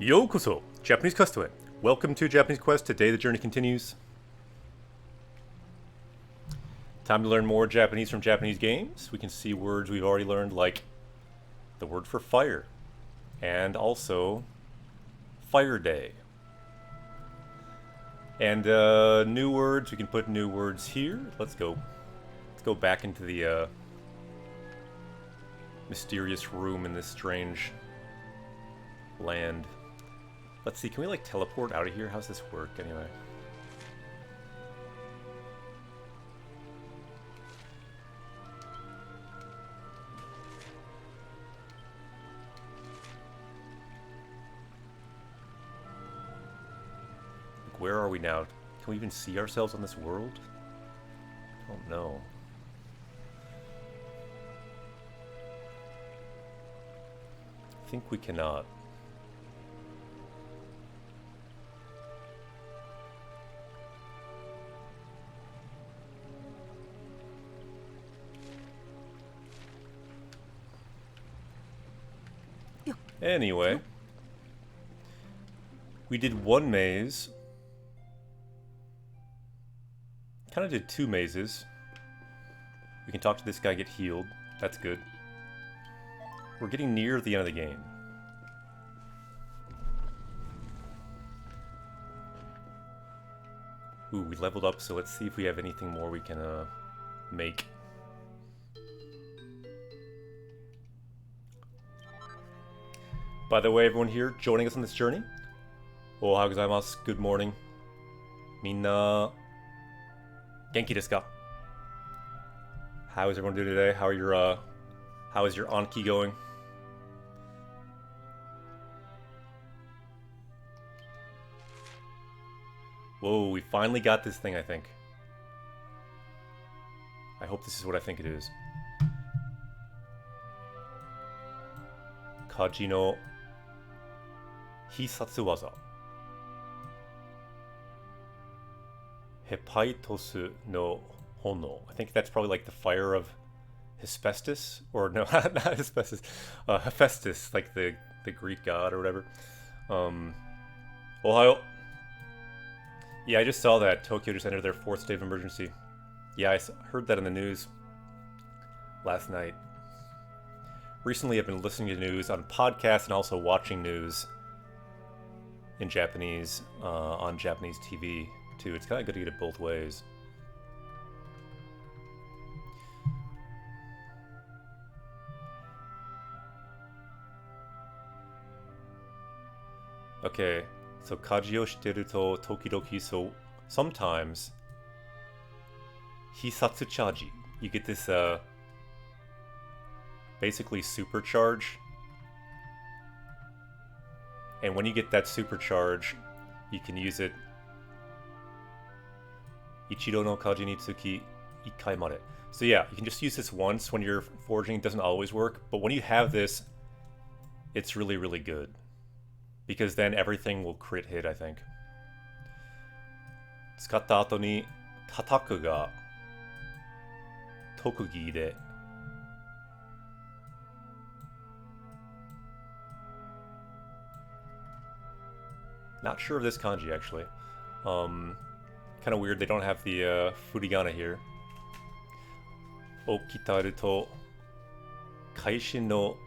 Yokoso, Japanese Quest to it. Welcome to Japanese Quest. Today the journey continues. Time to learn more Japanese from Japanese games. We can see words we've already learned, like the word for fire, and also Fire Day. And new words, we can put new words here. Let's go back into the mysterious room in this strange land. Let's see, can we like teleport out of here? How's this work anyway? Like, where are we now? Can we even see ourselves on this world? I don't know. I think we cannot. Anyway, we did one maze. Kind of did two mazes. We can talk to this guy, get healed. That's good. We're getting near the end of the game. Ooh, we leveled up, so let's see if we have anything more we can make. By the way, everyone here joining us on this journey, ohayou gozaimasu, good morning. Minna, genki desu ka? How is everyone doing today? How is your Anki going? Whoa, we finally got this thing, I think. I hope this is what I think it is. Kaji no Hisatsuwaza. Hephaestus no Hono. I think that's probably like the fire of Hephaestus, or no, not Hephaestus. Hephaestus, like the Greek god or whatever. Ohio. Yeah, I just saw that Tokyo just entered their 4th state of emergency. Yeah, I heard that in the news last night. Recently, I've been listening to news on podcasts and also watching news in Japanese on Japanese TV too. It's kind of good to get it both ways. Okay, so kaji o shiteru to tokidoki, so sometimes hisatsu chaji. You get this basically supercharge. And when you get that supercharge, you can use it ichido no kaji ni tsuki ikkai made. So yeah, you can just use this once when you're forging. It doesn't always work, but when you have this, it's really, really good. Because then everything will crit hit, I think. Tsukatta ato ni tataku ga tokugi de. Not sure of this kanji, actually. Kind of weird, they don't have the furigana here. Okitaru to kaishin no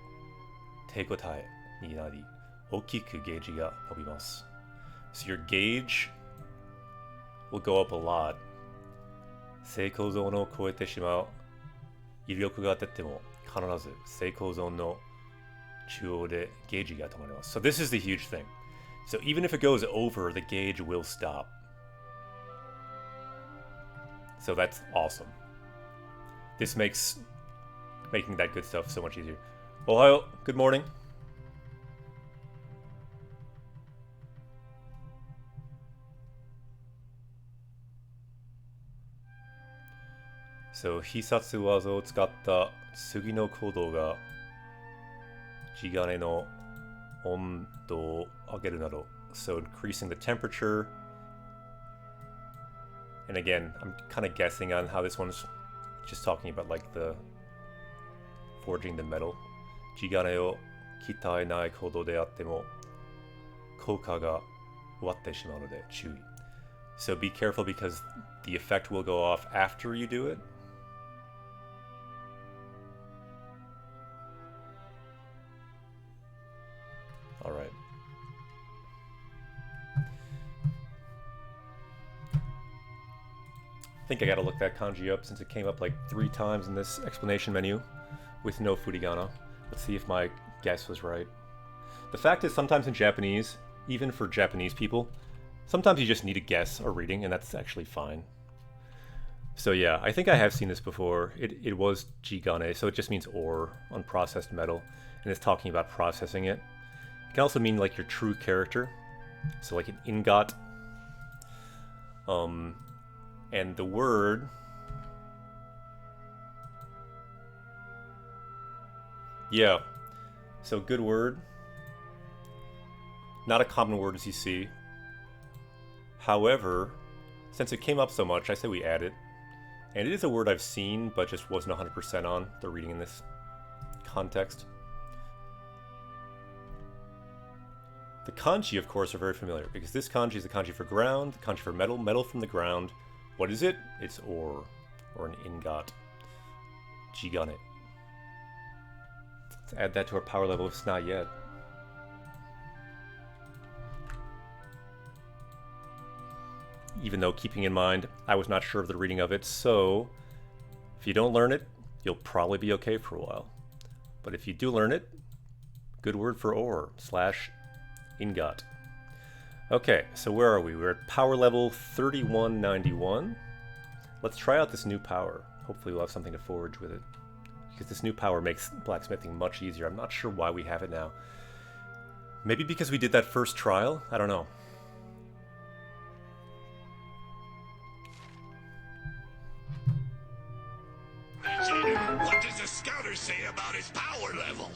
teikotae ni nari, okiku gauge ga nobimasu. So your gauge will go up a lot. Seiko zone no koete shimau. Iryoku ga atete mo kanarazu seiko zone no chuo de gauge ga tamarimasu. So this is the huge thing. So even if it goes over, the gauge will stop. So that's awesome. This makes making that good stuff so much easier. Ohio, good morning. So, hisatsu waza o tsukatta sugi no koudou ga jigane no ondo o ageru nado. So increasing the temperature. And again, I'm kind of guessing on how this one's just talking about like the forging the metal. Jigane o kitae nai kodo de atte mo Kouka ga watte shimaru node chūi. So be careful because the effect will go off after you do it. Alright. I think I gotta look that kanji up since it came up like 3 times in this explanation menu with no furigana. Let's see if my guess was right. The fact is, sometimes in Japanese, even for Japanese people, sometimes you just need a guess or reading, and that's actually fine. So yeah, I think I have seen this before. It was jigane, so it just means ore, unprocessed metal, and it's talking about processing it. It can also mean like your true character, so like an ingot. And the word... Yeah, so good word. Not a common word as you see. However, since it came up so much, I say we add it. And it is a word I've seen, but just wasn't 100% on the reading in this context. The kanji, of course, are very familiar, because this kanji is the kanji for ground, the kanji for metal, metal from the ground. What is it? It's ore, or an ingot. Jigane. Let's add that to our power level if it's not yet. Even though, keeping in mind, I was not sure of the reading of it, so if you don't learn it, you'll probably be okay for a while. But if you do learn it, good word for ore / ingot. Okay, so where are we? We're at power level 3191. Let's try out this new power. Hopefully we'll have something to forge with it, because this new power makes blacksmithing much easier. I'm not sure why we have it now. Maybe because we did that first trial? I don't know. What does the scouter say about his power level?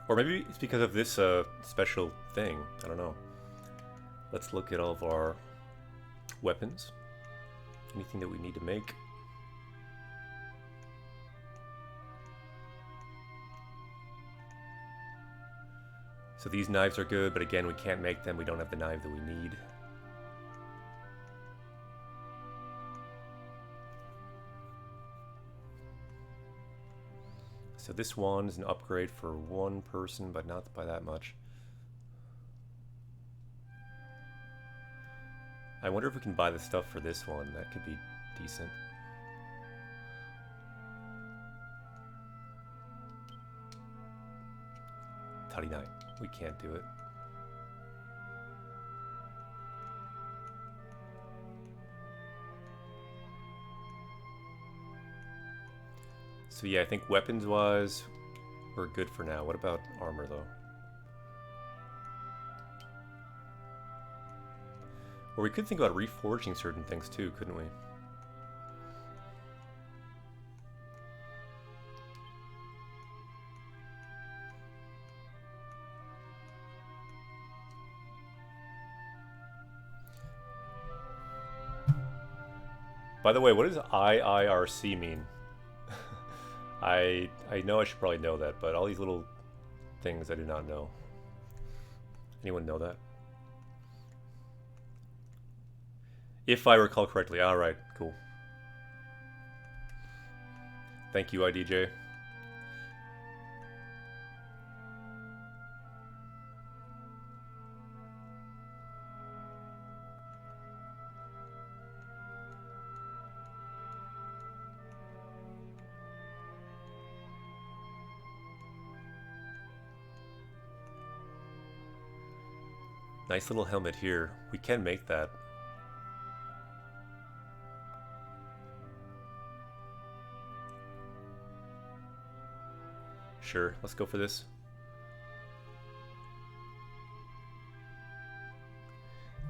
Or maybe it's because of this special thing. I don't know. Let's look at all of our weapons. Anything that we need to make. So these knives are good, but again, we can't make them. We don't have the knife that we need. So this wand is an upgrade for one person, but not by that much. I wonder if we can buy the stuff for this one. That could be decent. Tarinai. We can't do it. So yeah, I think weapons-wise, we're good for now. What about armor, though? Or we could think about reforging certain things, too, couldn't we? By the way, what does IIRC mean? I know I should probably know that, but all these little things I do not know. Anyone know that? If I recall correctly. Alright, cool. Thank you, IDJ. Nice little helmet here. We can make that. Sure, let's go for this.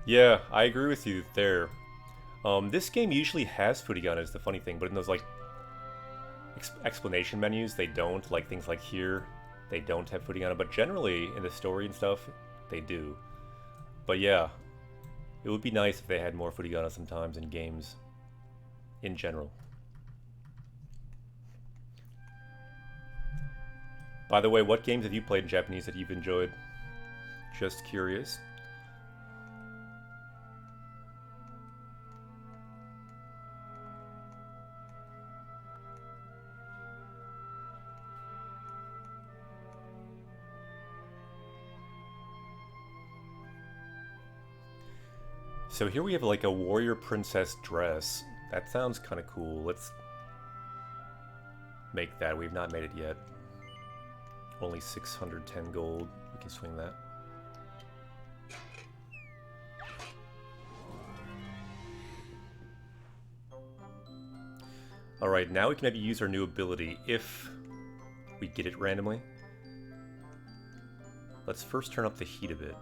Yeah, I agree with you there. This game usually has furigana is the funny thing, but in those like explanation menus, they don't. Like things like here, they don't have furigana, but generally in the story and stuff, they do. But yeah, it would be nice if they had more furigana sometimes in games in general. By the way, what games have you played in Japanese that you've enjoyed? Just curious. So here we have like a warrior princess dress. That sounds kind of cool. Let's make that. We've not made it yet. Only 610 gold. We can swing that. Alright, now we can maybe use our new ability if we get it randomly. Let's first turn up the heat a bit.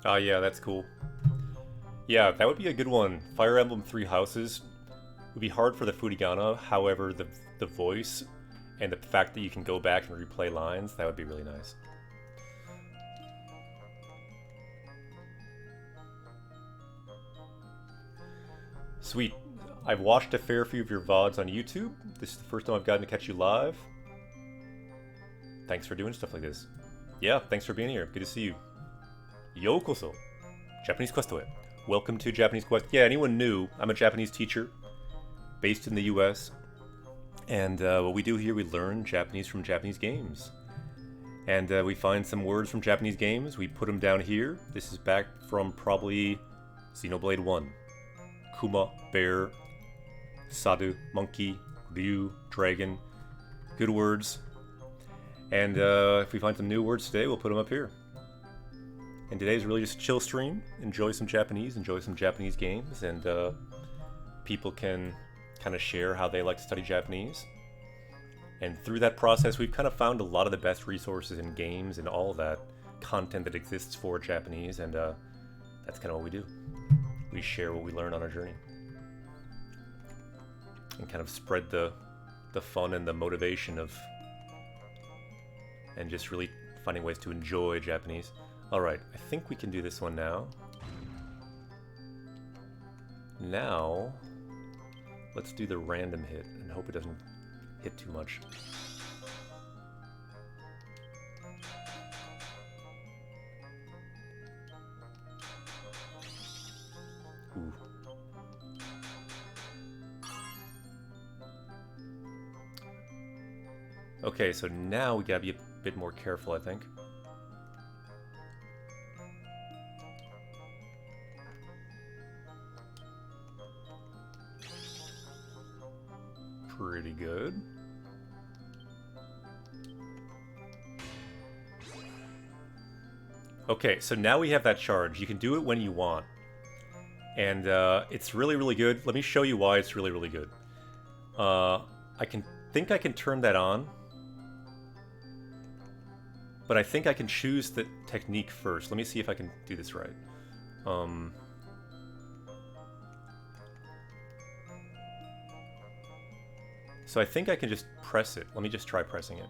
Ah, yeah, that's cool. Yeah, that would be a good one. Fire Emblem Three Houses would be hard for the Furigana. However, the voice and the fact that you can go back and replay lines, that would be really nice. Sweet. I've watched a fair few of your VODs on YouTube. This is the first time I've gotten to catch you live. Thanks for doing stuff like this. Yeah, thanks for being here. Good to see you. Yokoso. Japanese Quest away. Welcome to Japanese Quest. Yeah, anyone new, I'm a Japanese teacher based in the US. And what we do here, we learn Japanese from Japanese games. And we find some words from Japanese games, we put them down here. This is back from probably Xenoblade 1. Kuma, bear, Sadu, monkey, Ryu, dragon. Good words. And if we find some new words today, we'll put them up here. And today's really just a chill stream. Enjoy some Japanese games, and people can kind of share how they like to study Japanese. And through that process, we've kind of found a lot of the best resources in games and all that content that exists for Japanese, and that's kind of what we do. We share what we learn on our journey. And kind of spread the fun and the motivation of, and just really finding ways to enjoy Japanese. Alright, I think we can do this one now. Now, let's do the random hit and hope it doesn't hit too much. Ooh. Okay, so now we gotta be a bit more careful, I think. Pretty good. Okay, so now we have that charge. You can do it when you want. And it's really, really good. Let me show you why it's really, really good. I think I can turn that on. But I think I can choose the technique first. Let me see if I can do this right. So I think I can just press it. Let me just try pressing it.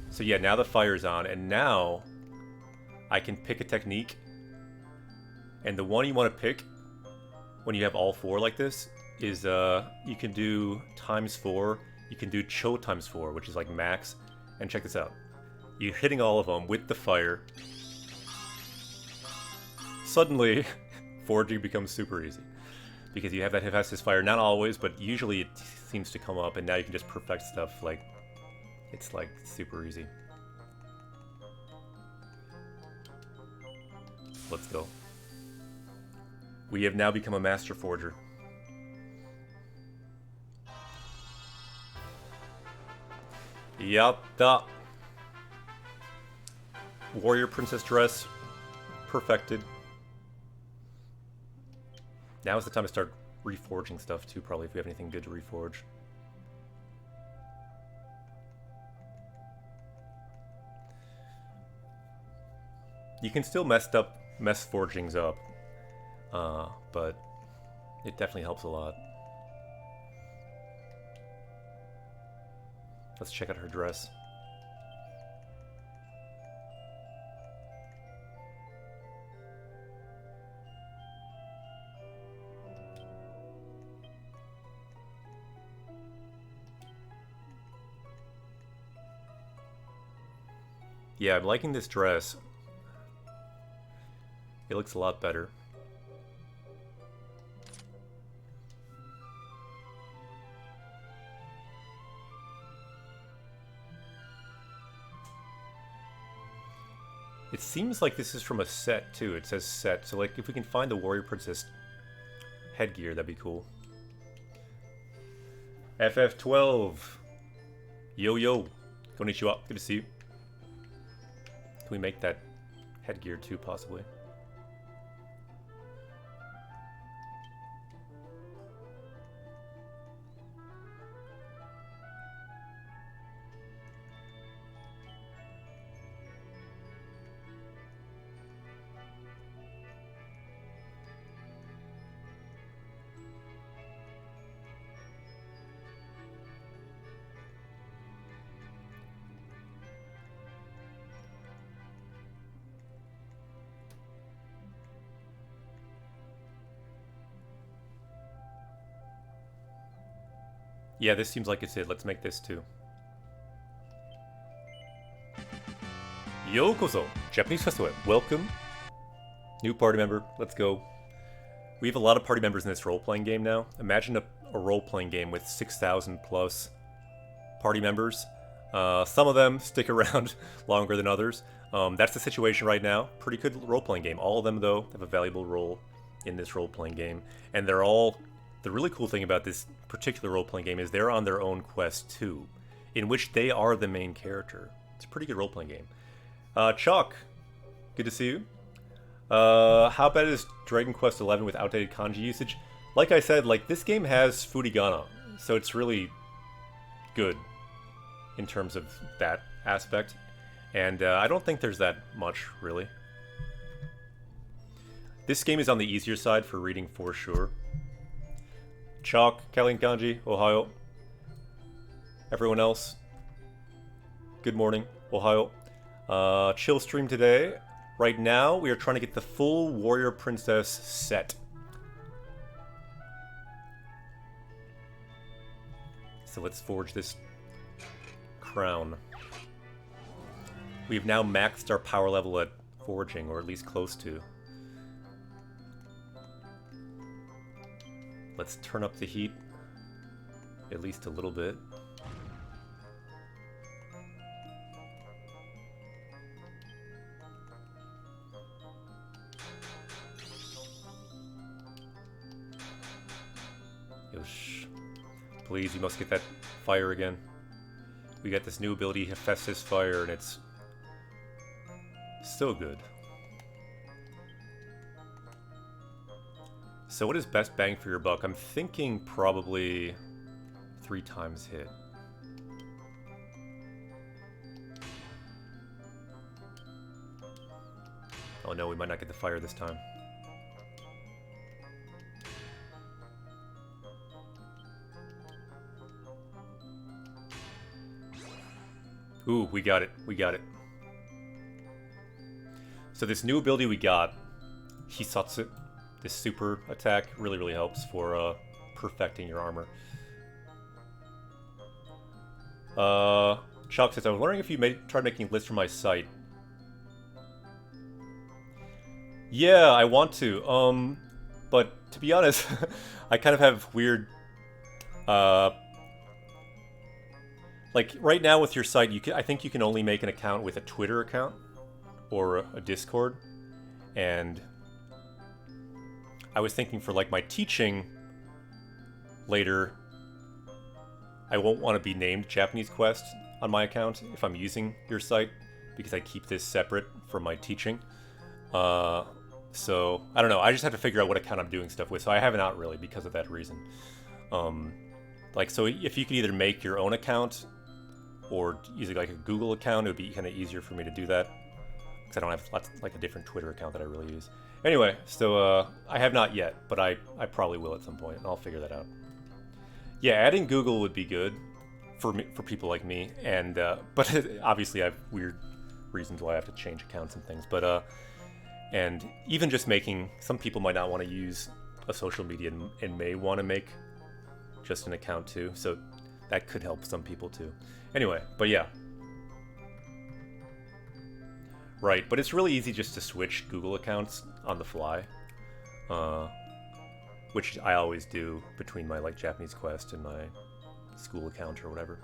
So yeah, now the fire's on, and now I can pick a technique. And the one you want to pick when you have all four like this is you can do ×4. You can do Cho ×4, which is like max. And check this out. You're hitting all of them with the fire. Suddenly, forging becomes super easy. Because you have that Hephaestus fire, not always, but usually it seems to come up, and now you can just perfect stuff, like, it's like super easy. Let's go. We have now become a master forger. Yatta. Warrior princess dress, perfected. Now is the time to start reforging stuff too, probably, if we have anything good to reforge. You can still mess forgings up, but it definitely helps a lot. Let's check out her dress. Yeah, I'm liking this dress. It looks a lot better. It seems like this is from a set, too. It says set. So, like, if we can find the Warrior Princess headgear, that'd be cool. FF12. Yo, yo. Konnichiwa. Good to see you. Can we make that headgear, too, possibly? Yeah, this seems like it's it. Let's make this too. Yokoso! Japanese Festival. Welcome. New party member. Let's go. We have a lot of party members in this role-playing game now. Imagine a role-playing game with 6,000 plus party members. Some of them stick around longer than others. That's the situation right now. Pretty good role-playing game. All of them, though, have a valuable role in this role-playing game. And they're all... The really cool thing about this particular role-playing game is they're on their own quest, too, in which they are the main character. It's a pretty good role-playing game. Chalk, good to see you. How bad is Dragon Quest XI with outdated kanji usage? Like I said, like, this game has furigana, so it's really good in terms of that aspect. And I don't think there's that much, really. This game is on the easier side for reading, for sure. Chalk, Kalin Kanji, Ohio. Everyone else, good morning, Ohio. Chill stream today. Right now, we are trying to get the full Warrior Princess set. So let's forge this crown. We've now maxed our power level at forging, or at least close to. Let's turn up the heat at least a little bit. Yosh. Please, you must get that fire again. We got this new ability, Hephaestus Fire, and it's so good. So what is best bang for your buck? I'm thinking probably 3 times hit. Oh no, we might not get the fire this time. Ooh, we got it. We got it. So this new ability we got, Hisatsu, this super attack, really helps for perfecting your armor. Chalk says, I was wondering if you tried making lists for my site. Yeah, I want to. But to be honest, I kind of have weird... like, right now with your site, I think you can only make an account with a Twitter account or a Discord. And I was thinking for, like, my teaching later, I won't want to be named Japanese Quest on my account if I'm using your site, because I keep this separate from my teaching. So, I don't know. I just have to figure out what account I'm doing stuff with. So I haven't out really because of that reason. Like, so if you could either make your own account or using like a Google account, it would be kind of easier for me to do that. because I don't have like a different Twitter account that I really use. Anyway, so I have not yet, but I probably will at some point, and I'll figure that out. Yeah, adding Google would be good for people like me, and but obviously I have weird reasons why I have to change accounts and things. But and even just making, some people might not want to use a social media and may want to make just an account too, so that could help some people too. Anyway, but yeah. Right, but it's really easy just to switch Google accounts on the fly, which I always do between my like Japanese Quest and my school account or whatever.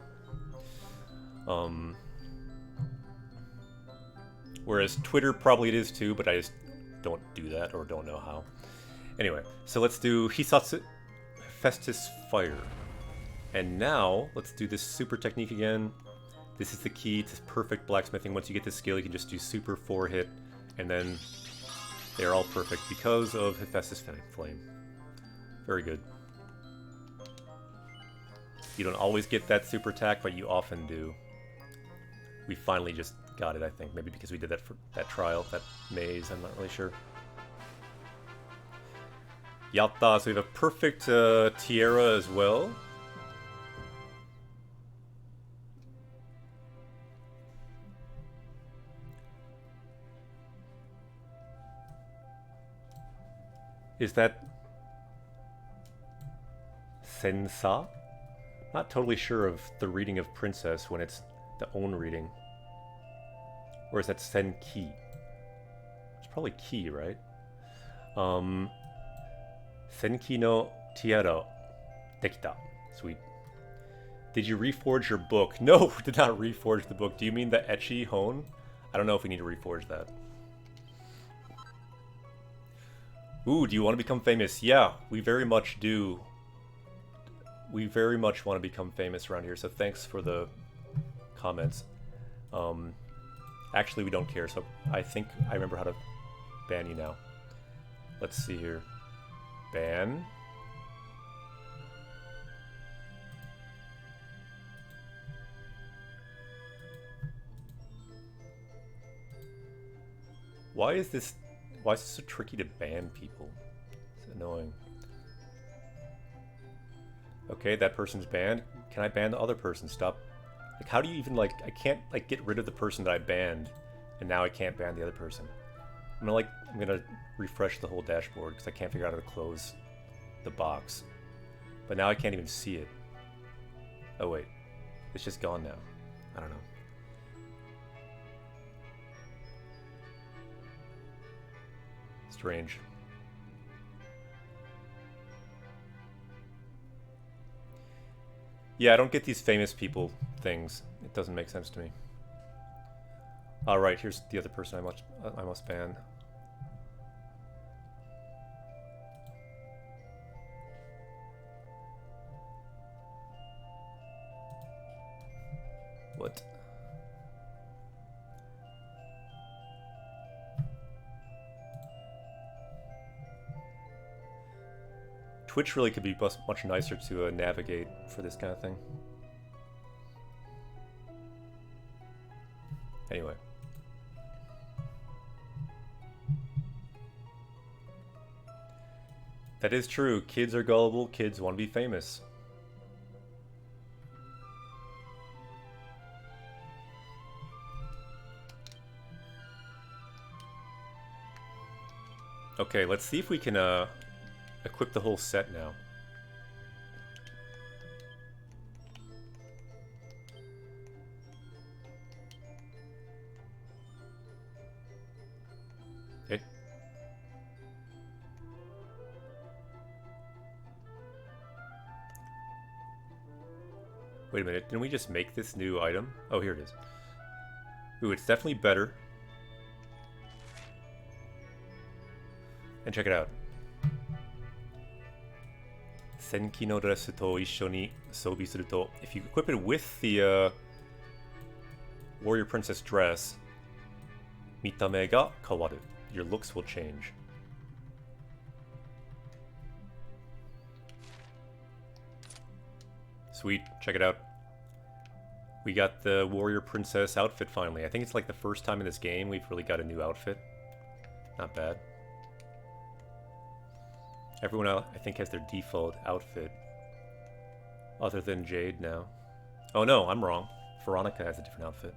Whereas Twitter probably it is too, but I just don't do that or don't know how. Anyway, so let's do Hisatsu Festus Fire. And now, let's do this super technique again. This is the key to perfect blacksmithing. Once you get this skill, you can just do super 4-hit, and then they're all perfect because of Hephaestus Flame. Very good. You don't always get that super attack, but you often do. We finally just got it, I think. Maybe because we did that for that trial, that maze, I'm not really sure. Yatta, so we have a perfect tiara as well. Is that Sensa? Not totally sure of the reading of Princess when it's the own reading. Or is that Senki? It's probably Ki, right? Senki no tiara. Dekita. Sweet. Did you reforge your book? No, did not reforge the book. Do you mean the Ecchi Hone? I don't know if we need to reforge that. Ooh, do you want to become famous? Yeah, we very much do. We very much want to become famous around here, so thanks for the comments. Actually, we don't care, so I think I remember how to ban you now. Let's see here. Ban. Why is this so tricky to ban people? It's annoying. Okay, that person's banned. Can I ban the other person? Stop. Like, how do you even, like, I can't, like, get rid of the person that I banned, and now I can't ban the other person. I'm gonna refresh the whole dashboard, because I can't figure out how to close the box. But now I can't even see it. Oh, wait. It's just gone now. I don't know. Strange. Yeah, I don't get these famous people things. It doesn't make sense to me. Alright, here's the other person I must ban. What? Twitch really could be much nicer to navigate for this kind of thing. Anyway. That is true. Kids are gullible. Kids want to be famous. Okay, let's see if we can equip the whole set now. Okay. Wait a minute, didn't we just make this new item? Oh, here it is. Ooh, it's definitely better. And check it out. Senki no Dresu to ishoni soubi suru to. If you equip it with the Warrior Princess dress, mitame ga kawaru. Your looks will change. Sweet, check it out. We got the warrior princess outfit finally. I think it's like the first time in this game we've really got a new outfit. Not bad. Everyone else, I think, has their default outfit. Other than Jade now. Oh no, I'm wrong. Veronica has a different outfit.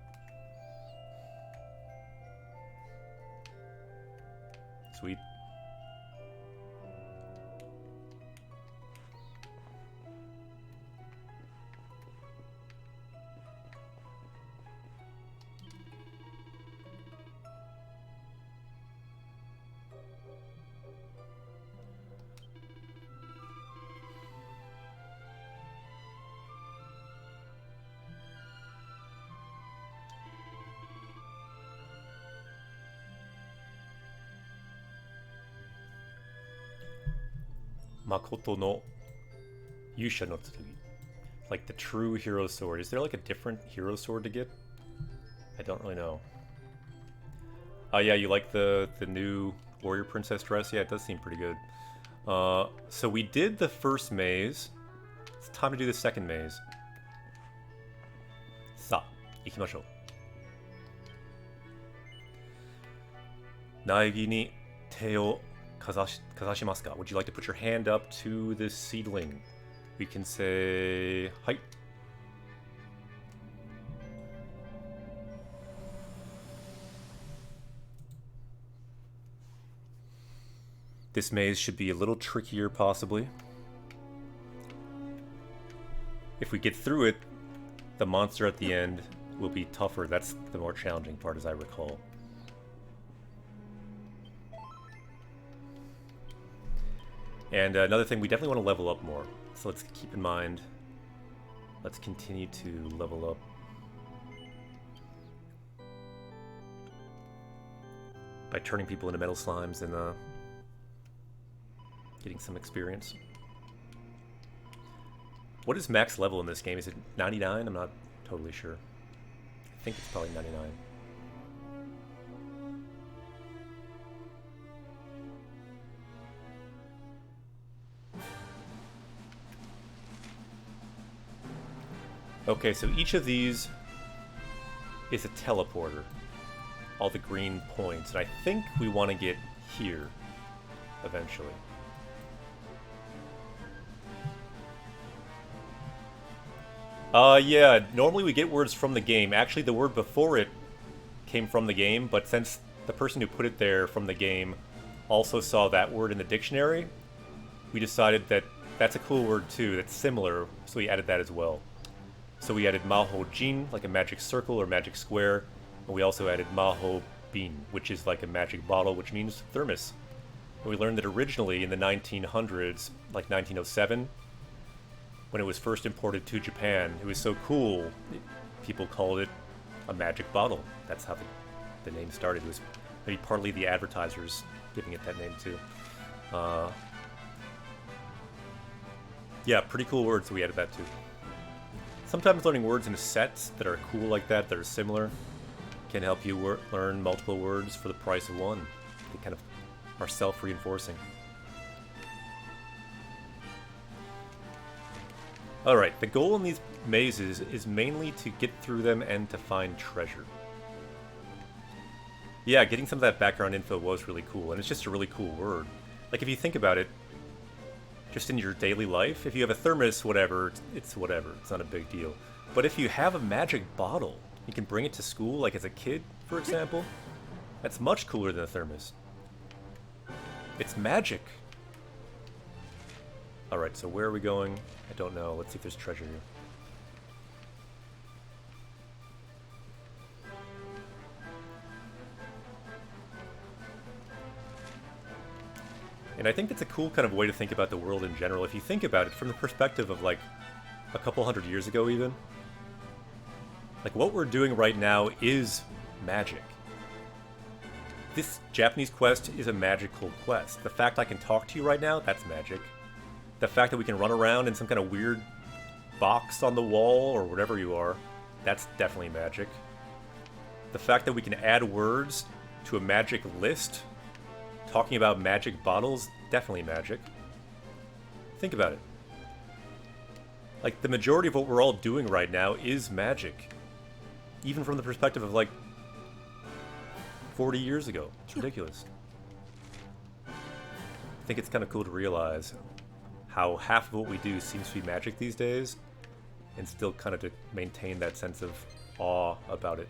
Sweet. Makoto no Yusha no Tsurugi. Like the true hero sword. Is there like a different hero sword to get? I don't really know. Oh yeah, you like the new warrior princess dress? Yeah, it does seem pretty good. So we did the first maze. It's time to do the second maze. Sa, ikimashou. Naegi ni te o kazashimasu ka? Would you like to put your hand up to this seedling? We can say hai. This maze should be a little trickier, possibly. If we get through it, the monster at the end will be tougher. That's the more challenging part, as I recall. And another thing, we definitely want to level up more. So let's keep in mind, let's continue to level up. By turning people into metal slimes and getting some experience. What is max level in this game? Is it 99? I'm not totally sure. I think it's probably 99. Okay, so each of these is a teleporter. All the green points. And I think we want to get here eventually. Yeah, normally we get words from the game. Actually, the word before it came from the game, but since the person who put it there from the game also saw that word in the dictionary, we decided that that's a cool word too, that's similar, so we added that as well. So we added Maho Jin, like a magic circle or magic square, and we also added Maho Bin, which is like a magic bottle, which means thermos. And we learned that originally in the 1900s, like 1907, when it was first imported to Japan, it was so cool, people called it a magic bottle. That's how the name started. It was maybe partly the advertisers giving it that name too. Yeah, pretty cool words, so we added that too. Sometimes learning words in sets that are cool like that are similar, can help you learn multiple words for the price of one. They kind of are self-reinforcing. Alright, the goal in these mazes is mainly to get through them and to find treasure. Yeah, getting some of that background info was really cool, and it's just a really cool word. Like, if you think about it, just in your daily life, if you have a thermos, whatever, it's whatever, it's not a big deal. But if you have a magic bottle, you can bring it to school, like as a kid, for example, that's much cooler than a thermos. It's magic. Alright, so where are we going? I don't know. Let's see if there's treasure here. And I think that's a cool kind of way to think about the world in general. If you think about it from the perspective of like a couple hundred years ago even. Like what we're doing right now is magic. This Japanese quest is a magical quest. The fact I can talk to you right now, that's magic. The fact that we can run around in some kind of weird box on the wall or whatever you are, that's definitely magic. The fact that we can add words to a magic list, talking about magic bottles, definitely magic. Think about it. Like, the majority of what we're all doing right now is magic. even from the perspective of like 40 years ago. It's ridiculous. I think it's kind of cool to realize how half of what we do seems to be magic these days, and still kind of to maintain that sense of awe about it.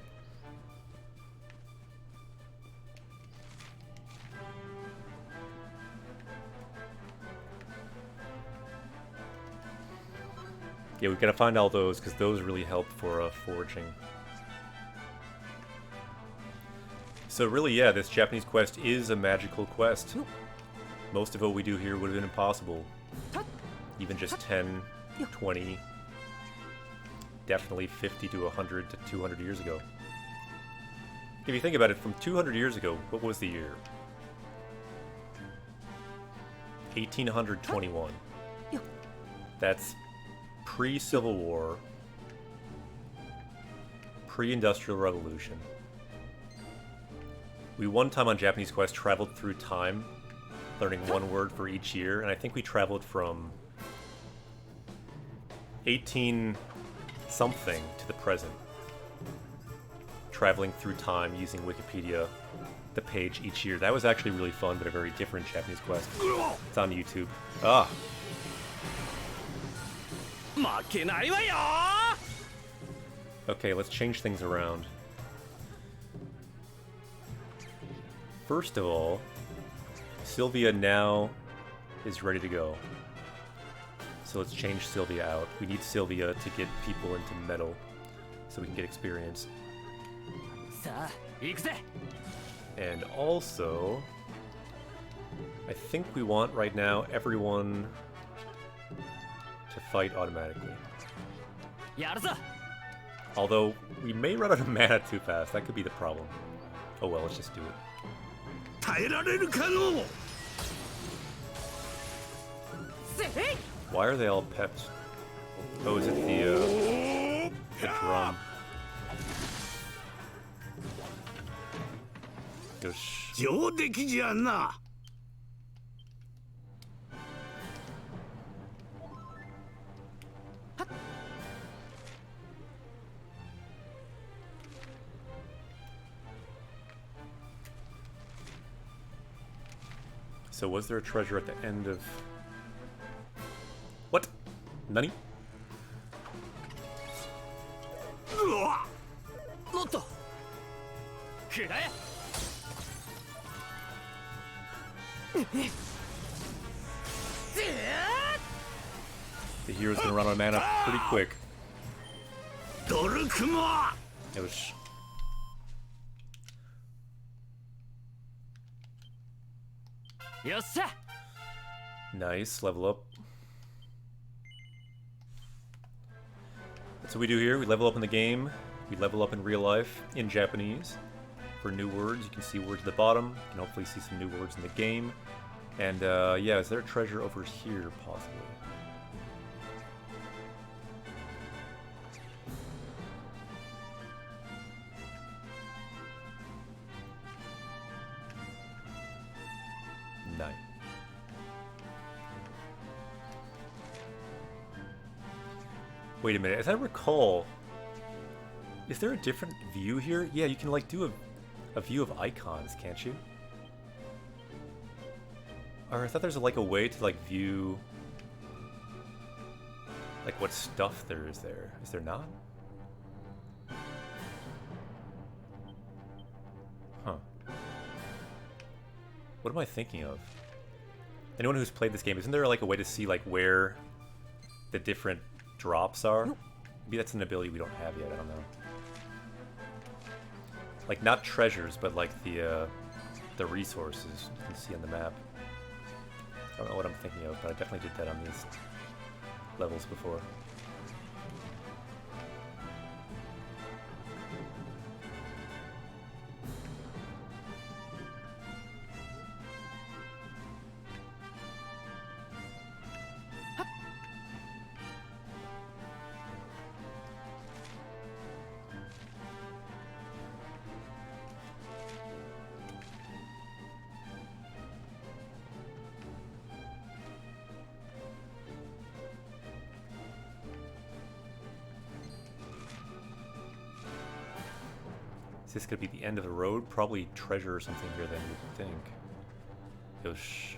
Yeah, we gotta find all those, because those really help for foraging. So really, yeah, this Japanese quest is a magical quest. Most of what we do here would have been impossible. Even just 10, 20, definitely 50 to 100 to 200 years ago. If you think about it, from 200 years ago, what was the year? 1821. That's pre-Civil War, pre-Industrial Revolution. We one time on Japanese Quest traveled through time, learning one word for each year, and I think we traveled from 18-something to the present. Traveling through time using Wikipedia, the page each year. That was actually really fun, but a very different Japanese Quest. It's on YouTube. Ah! Okay, let's change things around. First of all, Sylvia now is ready to go. So let's change Sylvia out. We need Sylvia to get people into metal so we can get experience. And also, I think we want right now everyone to fight automatically. Although, we may run out of mana too fast. That could be the problem. Oh well, let's just do it. Why are they all pepped? Oh, is it the drum? Yosh. So was there a treasure at the end of... What? Nani? The hero's gonna run out of mana pretty quick. It was... Nice, level up. That's what we do here. We level up in the game. We level up in real life, in Japanese. For new words, you can see words at the bottom. You can hopefully see some new words in the game. And yeah, is there a treasure over here, possibly? No. Wait a minute, as I recall, is there a different view here? Yeah, you can like do a view of icons, can't you? Or I thought there's like a way to like view like what stuff there is there. Is there not? Huh. What am I thinking of? Anyone who's played this game, isn't there like a way to see like where the different drops are? Maybe that's an ability we don't have yet, I don't know. Like not treasures, but like the resources you can see on the map. I don't know what I'm thinking of, but I definitely did that on these levels before. Is this gonna be the end of the road? Probably treasure or something here then, you'd think. Yosh.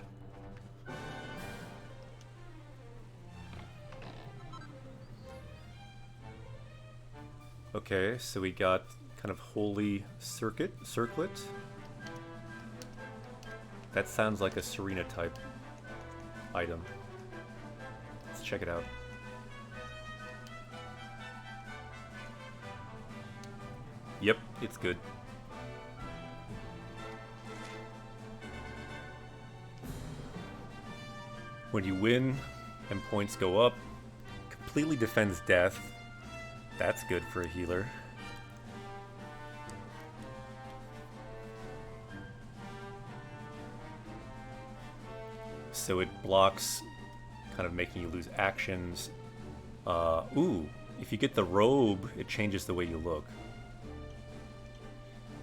Okay, so we got kind of holy circlet. That sounds like a Serena type item. Let's check it out. Yep, it's good. When you win and points go up, completely defends death. That's good for a healer. So it blocks, kind of making you lose actions. Ooh, if you get the robe, it changes the way you look.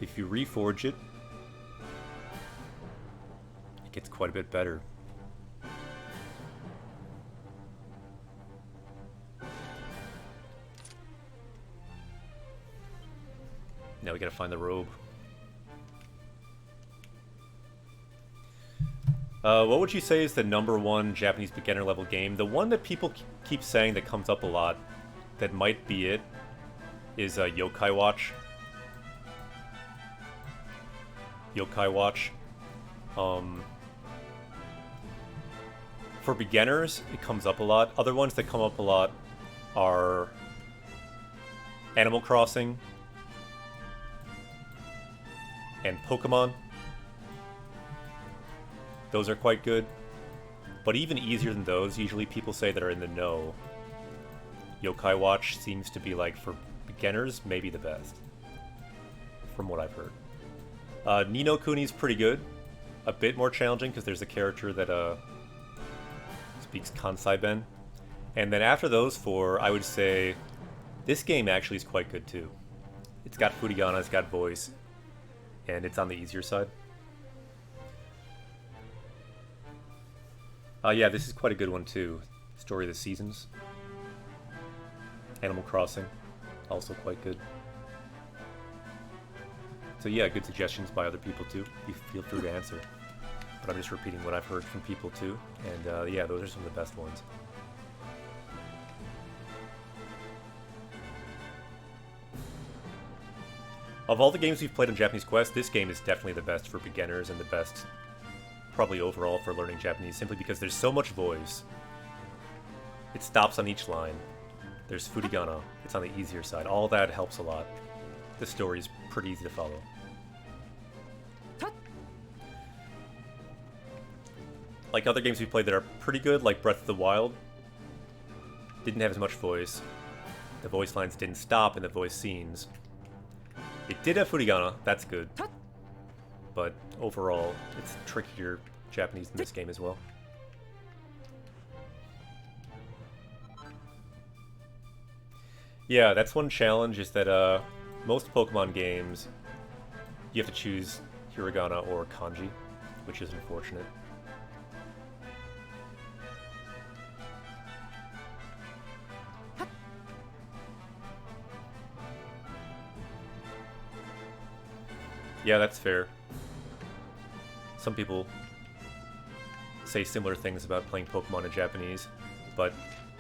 If you reforge it, it gets quite a bit better. Now we gotta find the robe. What would you say is the #1 Japanese beginner level game? The one that people keep saying that comes up a lot, that might be it, is Yokai Watch. Yokai Watch. For beginners, it comes up a lot. Other ones that come up a lot are Animal Crossing and Pokemon. Those are quite good. But even easier than those, usually people say that are in the know. Yokai Watch seems to be, like, for beginners, maybe the best. From what I've heard. Ni no Kuni's pretty good. A bit more challenging because there's a character that speaks Kansai Ben. And then after those four, I would say this game actually is quite good too. It's got Furigana, it's got voice, and it's on the easier side. Yeah, this is quite a good one too. Story of the Seasons. Animal Crossing, also quite good. So yeah, good suggestions by other people too. You feel free to answer. But I'm just repeating what I've heard from people too. And yeah, those are some of the best ones. Of all the games we've played on Japanese Quest, this game is definitely the best for beginners and the best probably overall for learning Japanese, simply because there's so much voice. It stops on each line. There's Furigana. It's on the easier side. All that helps a lot. The story is pretty easy to follow. Like other games we played that are pretty good, like Breath of the Wild, didn't have as much voice. The voice lines didn't stop in the voice scenes. It did have Furigana, that's good. But overall, it's trickier Japanese in this game as well. Yeah, that's one challenge, is that most Pokemon games, you have to choose Hiragana or Kanji, which is unfortunate. Yeah, that's fair. Some people say similar things about playing Pokemon in Japanese, but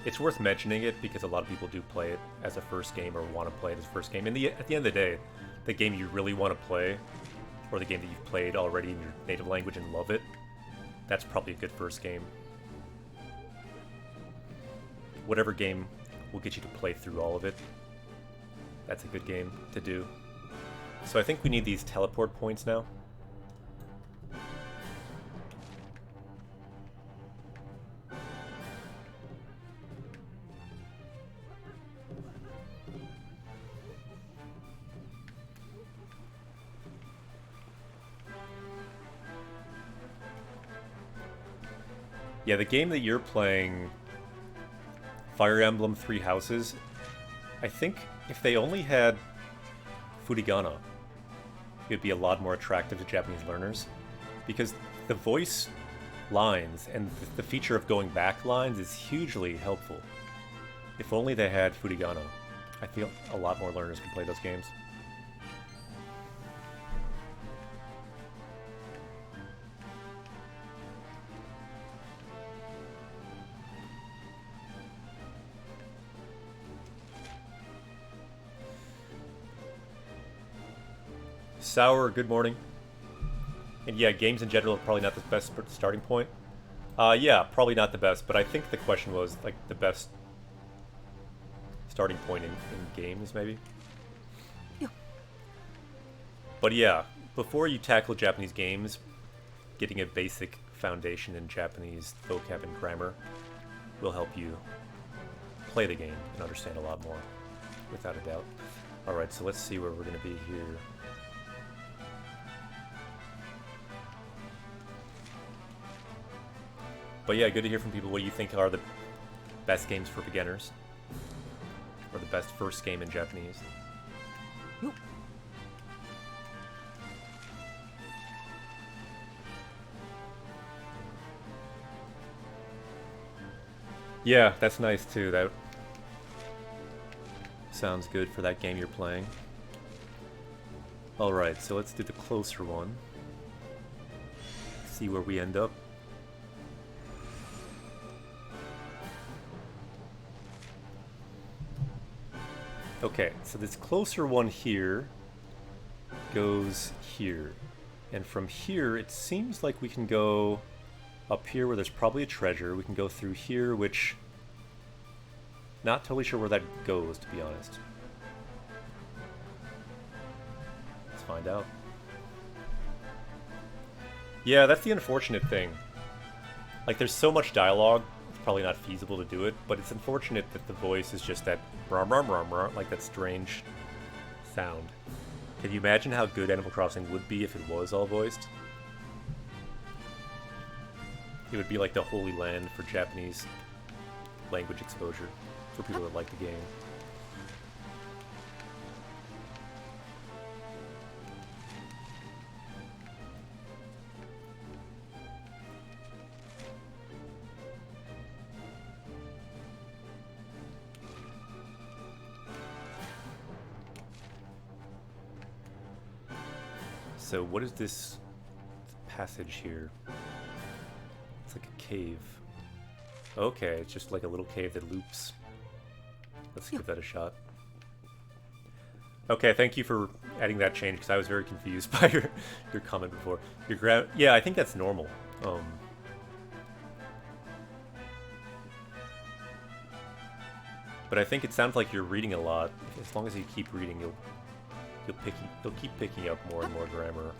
it's worth mentioning it because a lot of people do play it as a first game or want to play it as a first game. And at the end of the day, the game you really want to play, or the game that you've played already in your native language and love it, that's probably a good first game. Whatever game will get you to play through all of it, that's a good game to do. So I think we need these teleport points now. Yeah, the game that you're playing, Fire Emblem Three Houses, I think if they only had Furigana, it would be a lot more attractive to Japanese learners, because the voice lines and the feature of going back lines is hugely helpful. If only they had Furigana, I feel a lot more learners could play those games. Sour, good morning. And yeah, games in general are probably not the best starting point. Yeah, probably not the best, but I think the question was like the best starting point in games, maybe. Yeah. But yeah, before you tackle Japanese games, getting a basic foundation in Japanese vocab and grammar will help you play the game and understand a lot more, without a doubt. Alright, so let's see where we're going to be here. But yeah, good to hear from people what you think are the best games for beginners. Or the best first game in Japanese. Yo. Yeah, that's nice too. That sounds good for that game you're playing. Alright, so let's do the closer one. See where we end up. Okay, so this closer one here goes here. And from here, it seems like we can go up here where there's probably a treasure. We can go through here, which... not totally sure where that goes, to be honest. Let's find out. Yeah, that's the unfortunate thing. Like, there's so much dialogue, it's probably not feasible to do it, but it's unfortunate that the voice is just that rum rum rum rum, like that strange sound. Can you imagine how good Animal Crossing would be if it was all voiced? It would be like the holy land for Japanese language exposure for people that like the game. So what is this passage here? It's like a cave. Okay, it's just like a little cave that loops. Let's give that a shot. Okay, thank you for adding that change, because I was very confused by your comment before. Yeah, I think that's normal. But I think it sounds like you're reading a lot. As long as you keep reading, you'll keep picking up more and more grammar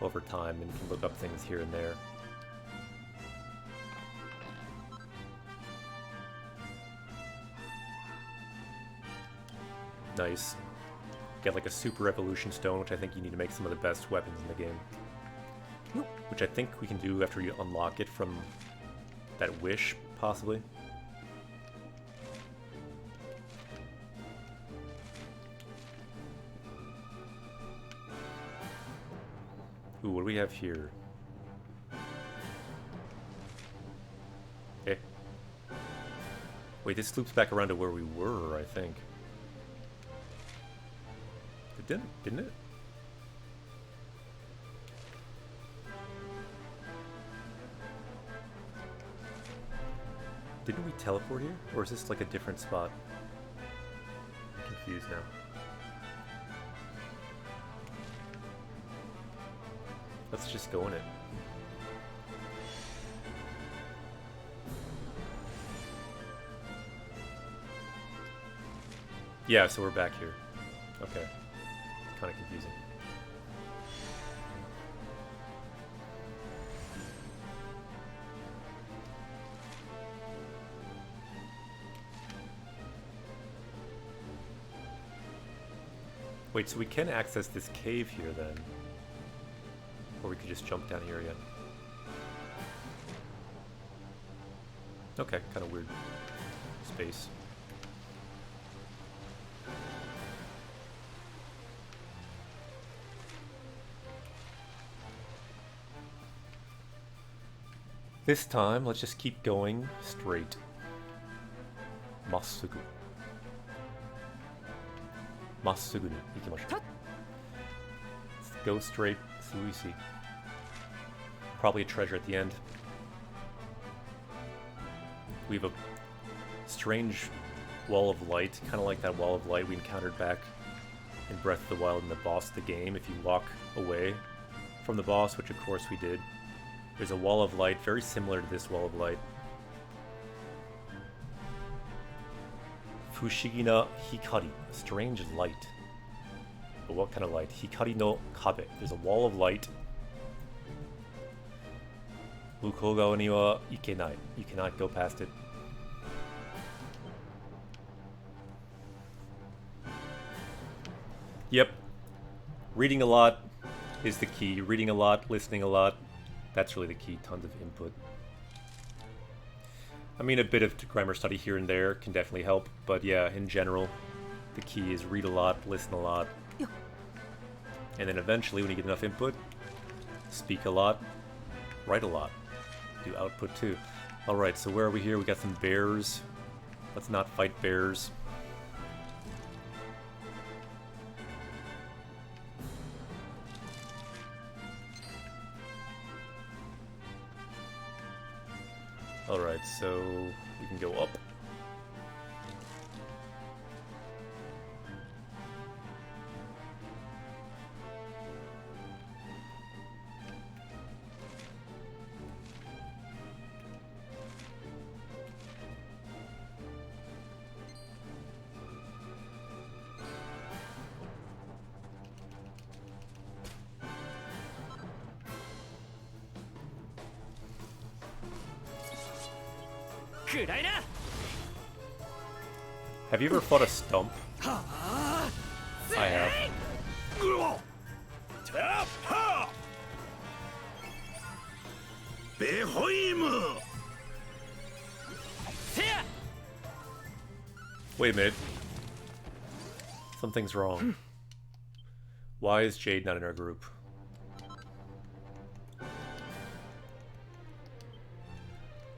over time, and you can look up things here and there. Nice. Get like a super evolution stone, which I think you need to make some of the best weapons in the game. Which I think we can do after you unlock it from that wish, possibly. Ooh, what do we have here? Okay. Wait, this loops back around to where we were, I think. It didn't it? Didn't we teleport here? Or is this like a different spot? I'm confused now. Let's just go in it. Yeah, so we're back here. Okay. It's kind of confusing. Wait, so we can access this cave here then? Or we could just jump down here again. Okay, kind of weird space. This time, let's just keep going straight. Massugu. Massugu ni ikimashou. Let's go straight. Suisi. Probably a treasure at the end. We have a strange wall of light, kind of like that wall of light we encountered back in Breath of the Wild in the boss of the game. If you walk away from the boss, which of course we did, there's a wall of light very similar to this wall of light. Fushigi na hikari, strange light. But what kind of light? Hikari no kabe. There's a wall of light. Mukou gawa ni wa ikenai. You cannot go past it. Yep. Reading a lot is the key. Reading a lot, listening a lot. That's really the key. Tons of input. I mean, a bit of grammar study here and there can definitely help, but yeah, in general, the key is read a lot, listen a lot, and then eventually, when you get enough input, speak a lot, write a lot, do output too. Alright, so where are we here? We got some bears. Let's not fight bears. Alright, so we can go up. Have you ever fought a stump? I have. Wait a minute. Something's wrong. Why is Jade not in our group?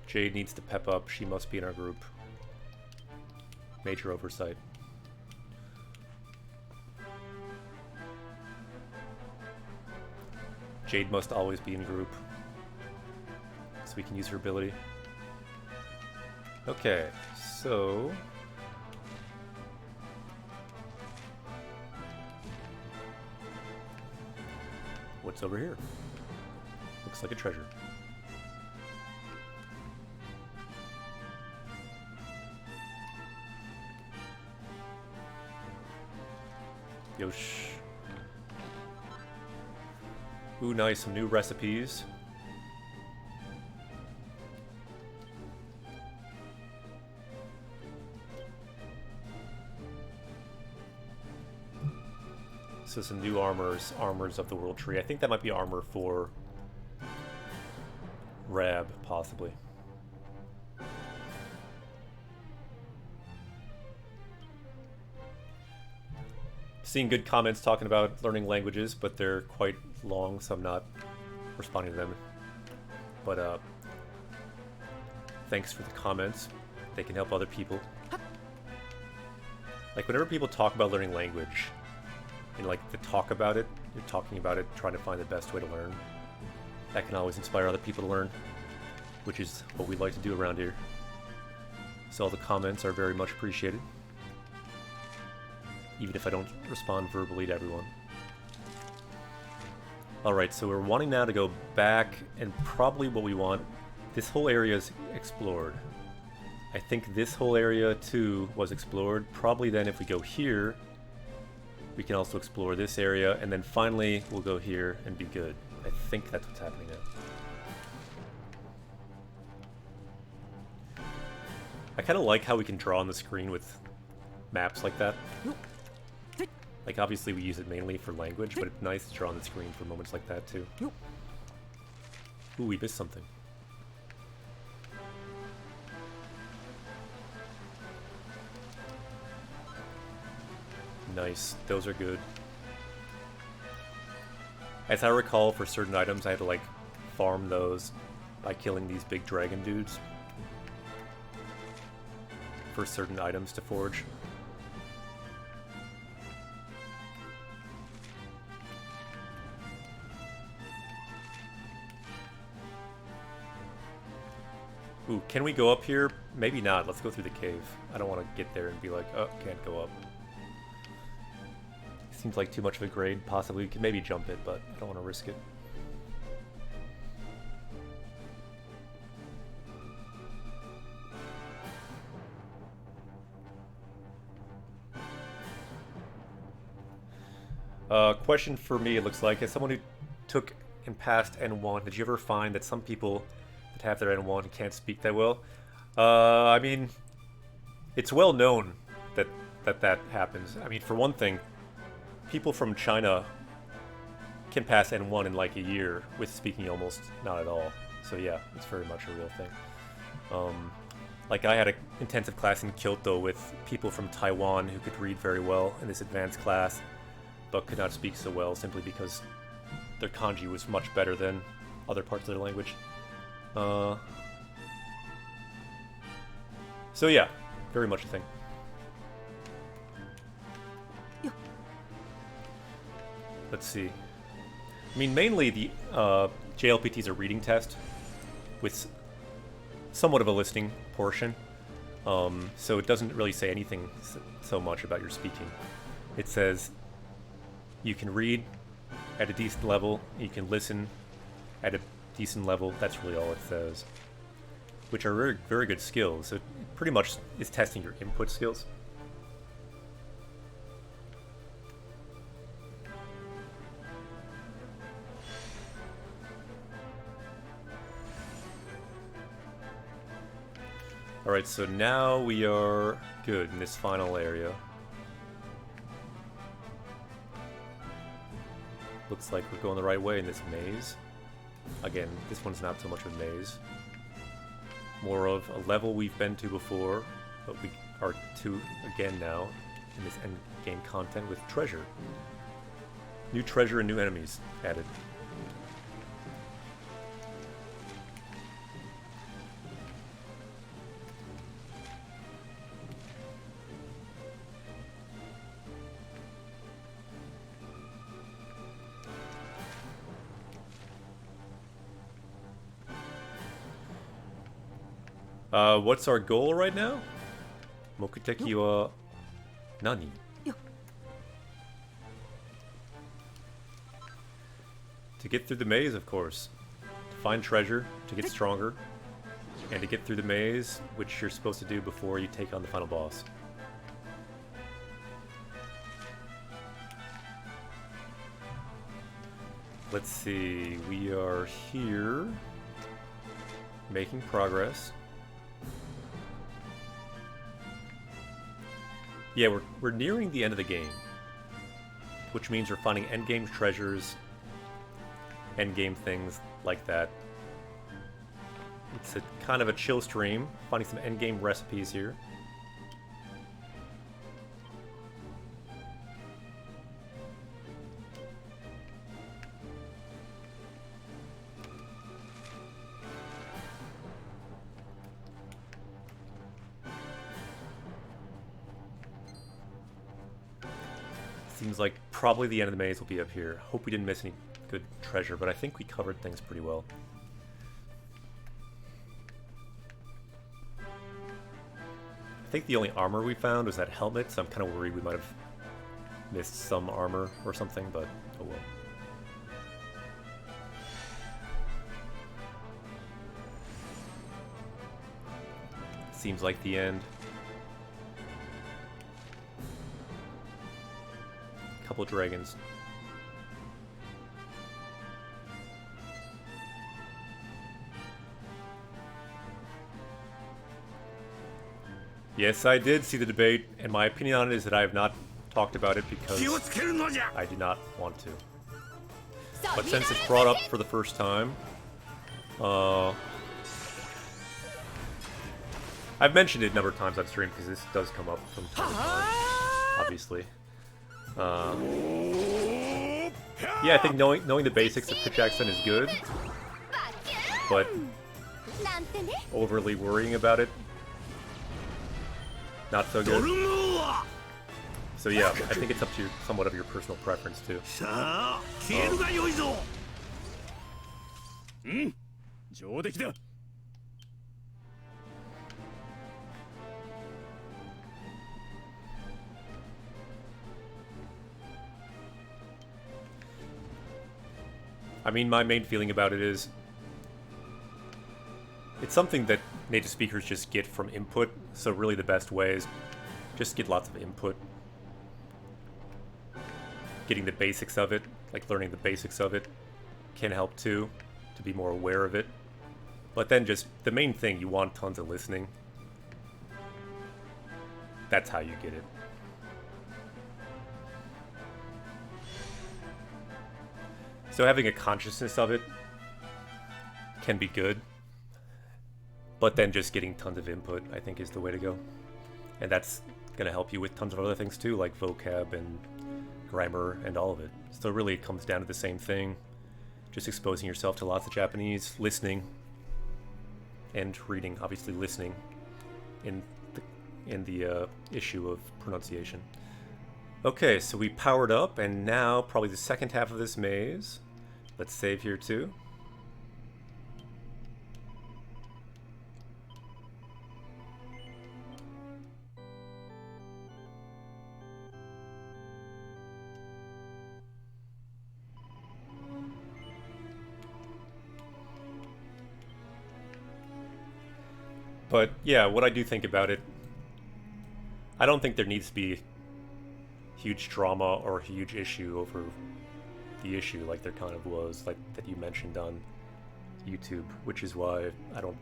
Jade needs to pep up. She must be in our group. Major oversight. Jade must always be in group, so we can use her ability. Okay, so... what's over here? Looks like a treasure. Yosh. Ooh, nice. Some new recipes. So some new armors of the World Tree. I think that might be armor for Rab, possibly. Seeing good comments talking about learning languages, but they're quite long, so I'm not responding to them. But thanks for the comments. They can help other people. Like, whenever people talk about learning language, and like to talk about it, you're talking about it, trying to find the best way to learn. That can always inspire other people to learn, which is what we like to do around here. So all the comments are very much appreciated, even if I don't respond verbally to everyone. Alright, so we're wanting now to go back, and probably what we want, this whole area is explored. I think this whole area too was explored. Probably then if we go here, we can also explore this area, and then finally we'll go here and be good. I think that's what's happening now. I kind of like how we can draw on the screen with maps like that. Like, obviously we use it mainly for language, but it's nice to draw on the screen for moments like that too. Ooh, we missed something. Nice, those are good. As I recall, for certain items I had to like farm those by killing these big dragon dudes for certain items to forge. Ooh, can we go up here? Maybe not. Let's go through the cave. I don't want to get there and be like, oh, can't go up. seems like too much of a grade. Possibly, we could maybe jump it, but I don't want to risk it. Question for me, it looks like, as someone who took and passed N1, did you ever find that some people that have their N1 can't speak that well? I mean, it's well known that happens. I mean, for one thing, people from China can pass N1 in like a year with speaking almost not at all. So yeah, it's very much a real thing. Like I had an intensive class in Kyoto with people from Taiwan who could read very well in this advanced class, but could not speak so well simply because their kanji was much better than other parts of their language. So yeah, very much a thing. Let's see. I mean, mainly the JLPT is a reading test with somewhat of a listening portion. So it doesn't really say anything so much about your speaking. It says you can read at a decent level, you can listen at a decent level. That's really all it says, which are very, very good skills. So it pretty much is testing your input skills. Alright, so now we are good in this final area. Looks like we're going the right way in this maze. Again, this one's not so much of a maze. More of a level we've been to before, but we are to again now in this endgame content with treasure. New treasure and new enemies added. What's our goal right now? Mokuteki wa nani? To get through the maze, of course. To find treasure, to get stronger, and to get through the maze, which you're supposed to do before you take on the final boss. Let's see, we are here, making progress. Yeah, we're nearing the end of the game, which means we're finding endgame treasures, endgame things like that. It's a kind of a chill stream, finding some endgame recipes here. Seems like probably the end of the maze will be up here. Hope we didn't miss any good treasure, but I think we covered things pretty well. I think the only armor we found was that helmet, so I'm kind of worried we might have missed some armor or something, but oh well. Seems like the end. Couple dragons. Yes, I did see the debate, and my opinion on it is that I have not talked about it because I do not want to. But since it's brought up for the first time, I've mentioned it a number of times on stream because this does come up from time to time, obviously. Yeah, I think knowing the basics of pitch accent is good, but overly worrying about it, not so good. So yeah, I think it's up to somewhat of your personal preference too. I mean, my main feeling about it is it's something that native speakers just get from input, so really the best way is just get lots of input. Getting the basics of it, like learning the basics of it, can help too, to be more aware of it. But then just, the main thing, you want tons of listening. That's how you get it. So having a consciousness of it can be good. But then just getting tons of input, I think, is the way to go. And that's going to help you with tons of other things too, like vocab and grammar and all of it. So really it comes down to the same thing. Just exposing yourself to lots of Japanese, listening, and reading. Obviously listening in the issue of pronunciation. Okay, so we powered up, and now probably the second half of this maze. Let's save here too. But yeah, what I do think about it, I don't think there needs to be huge drama or a huge issue over the issue like there kind of was, like that you mentioned on YouTube, which is why I don't...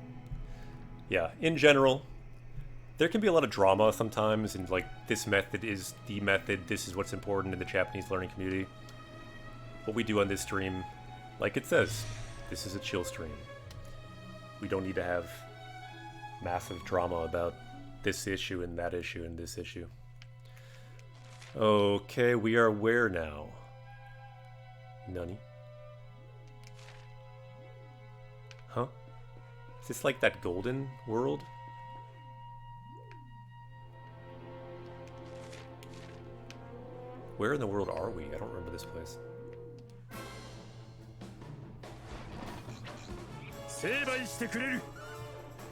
Yeah, in general, there can be a lot of drama sometimes, and like, this method is the method, this is what's important in the Japanese learning community. What we do on this stream, like it says, this is a chill stream. We don't need to have massive drama about this issue and that issue and this issue. Okay, we are where now? Nani? Huh? Is this like that golden world? Where in the world are we? I don't remember this place. 成敗してくれる。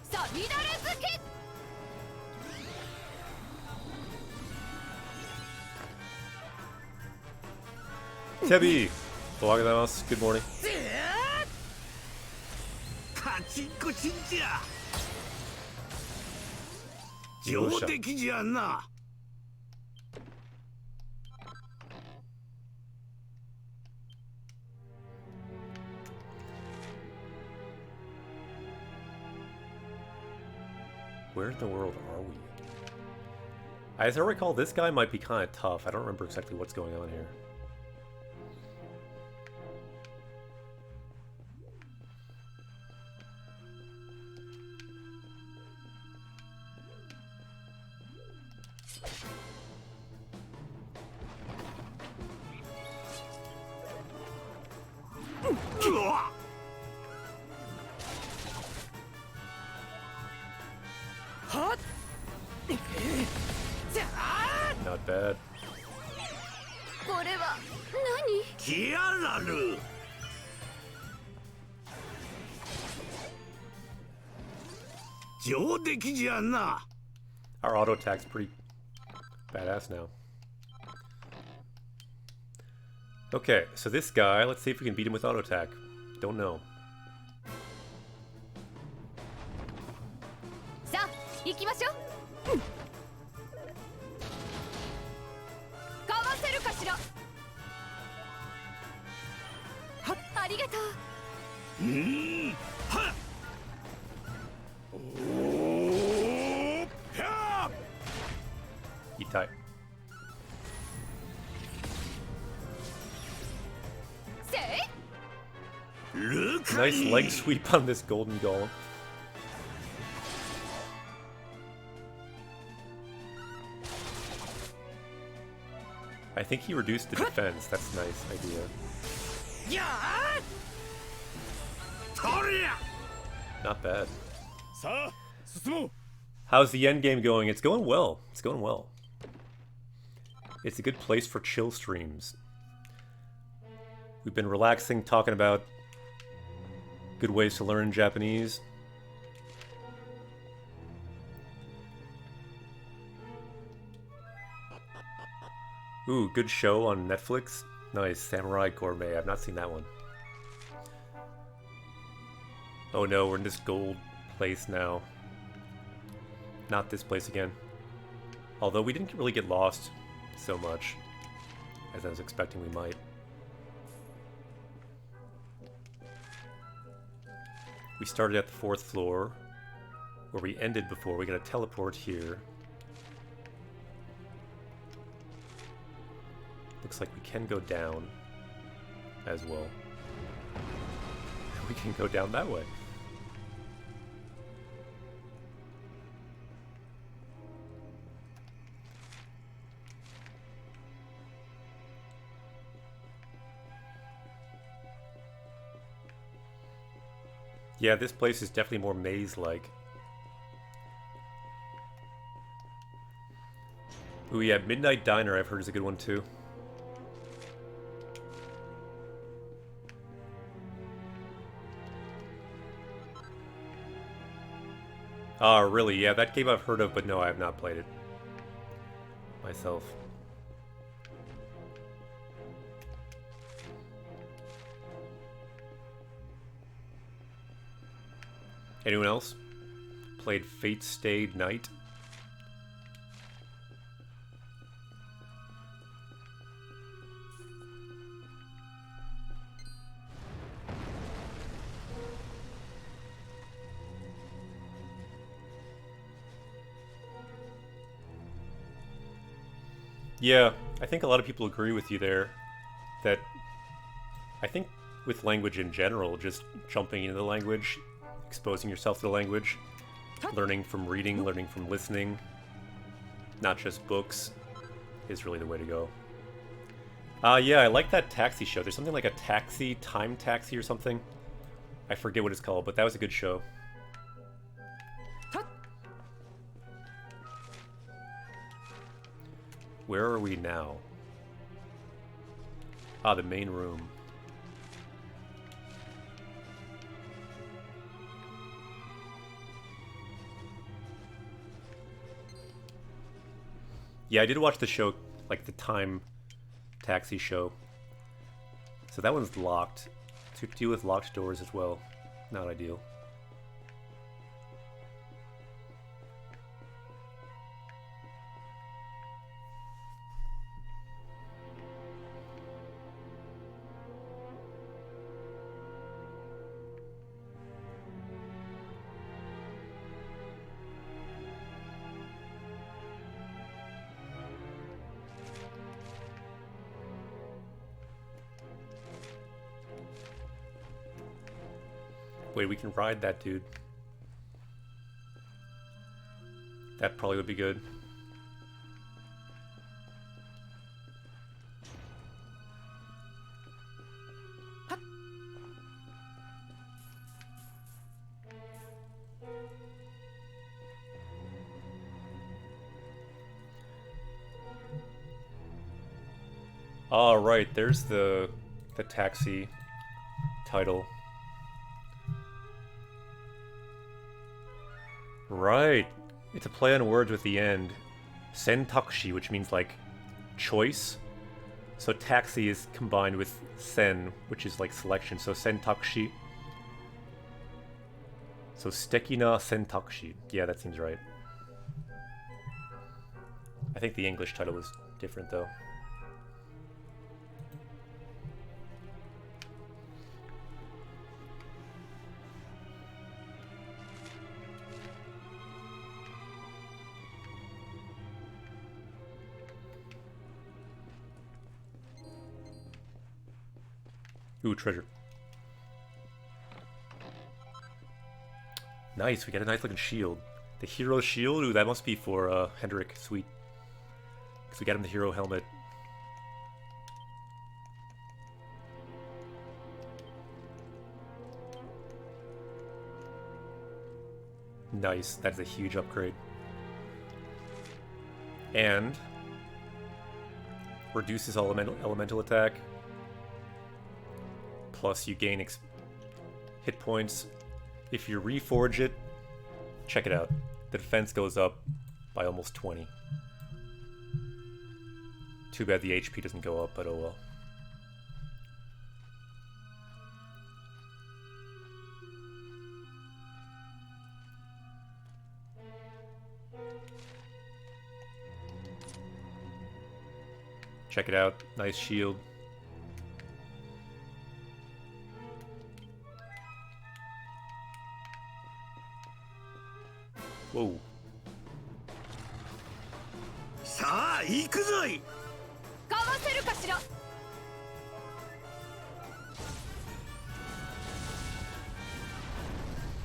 さみだれ漬け。 Tebi! Good morning. カチンコチンじゃ。上出来じゃな。Where in the world are we? As I recall, this guy might be kind of tough. I don't remember exactly what's going on here. Not bad. これは何？キアラル。上出来じゃな。 Our auto attack's pretty badass now. Okay, so this guy, let's see if we can beat him with auto attack. Don't know. さあ行きましょう。かわせるかしら。はっ、ありがとう。はっ。おー。ひゃー。 Itai. せい。 ルカ Nice リ leg sweep on this golden golem. I think he reduced the defense. That's a nice idea. やー。とりゃ。 Not bad. さあ進もう。 How's the end game going? It's going well. It's going well. It's a good place for chill streams. We've been relaxing, talking about good ways to learn Japanese. Ooh, good show on Netflix. Nice, Samurai Gourmet. I've not seen that one. Oh no, we're in this gold place now. Not this place again. Although we didn't really get lost so much as I was expecting we might. We started at the 4th floor, where we ended before. We got a teleport here. Looks like we can go down as well. We can go down that way. Yeah, this place is definitely more maze-like. Ooh, yeah, Midnight Diner I've heard is a good one too. Ah, really? Yeah, that game I've heard of, but no, I have not played it myself. Anyone else? Played Fate Stayed Night? Yeah, I think a lot of people agree with you there. That I think with language in general, just jumping into the language, exposing yourself to the language, learning from reading, learning from listening, not just books, is really the way to go. Yeah, I like that taxi show. There's something like a taxi, time taxi or something. I forget what it's called, but that was a good show. Where are we now? Ah, the main room. Yeah, I did watch the show, like the time taxi show. So that one's locked. To deal with locked doors as well. Not ideal. Wait, we can ride that dude. That probably would be good. All right, there's the taxi title. Right. It's a play on words with the end. Sentakshi, which means like choice. So taxi is combined with sen, which is like selection. So sentakshi. So stekina sentakshi. Yeah, that seems right. I think the English title was different though. Ooh, treasure. Nice, we got a nice looking shield. The hero shield? Ooh, that must be for Hendrik. Sweet. Because we got him the hero helmet. Nice, that's a huge upgrade. And reduces elemental attack. Plus you gain hit points. If you reforge it, check it out. The defense goes up by almost 20. Too bad the HP doesn't go up, but oh well. Check it out. Nice shield. Whoa. さあ行くぞい。かわせるかしら。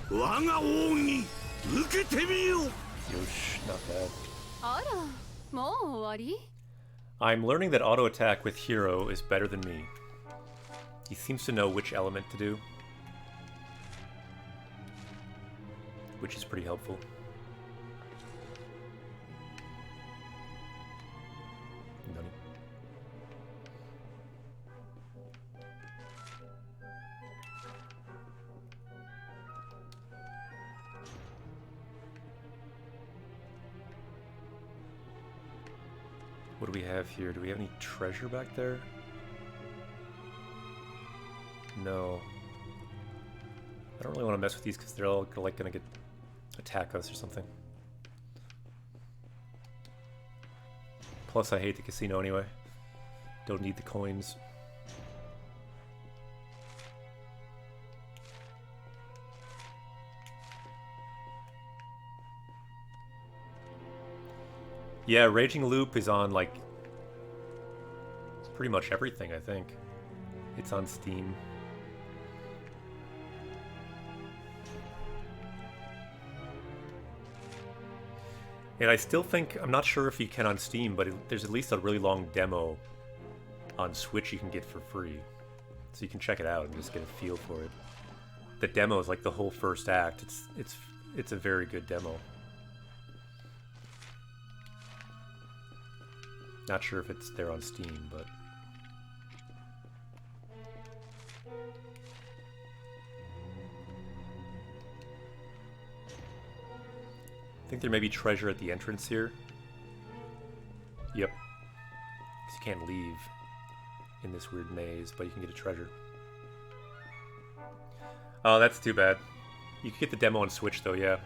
我が扇受けてみよう。 Yosh, not bad. あら、もう終わり？ I'm learning that auto attack with Hero is better than me. He seems to know which element to do, which is pretty helpful. Nani? What do we have here? Do we have any treasure back there? No. I don't really want to mess with these because they're all like gonna get attack us or something. Plus, I hate the casino anyway. Don't need the coins. Yeah, Raging Loop is on, like, pretty much everything, I think. It's on Steam. And I still think, I'm not sure if you can on Steam, but there's at least a really long demo on Switch you can get for free. So you can check it out and just get a feel for it. The demo is like the whole first act. It's a very good demo. Not sure if it's there on Steam, but... I think there may be treasure at the entrance here. Yep. Because you can't leave in this weird maze, but you can get a treasure. Oh, that's too bad. You can get the demo on Switch, though, yeah.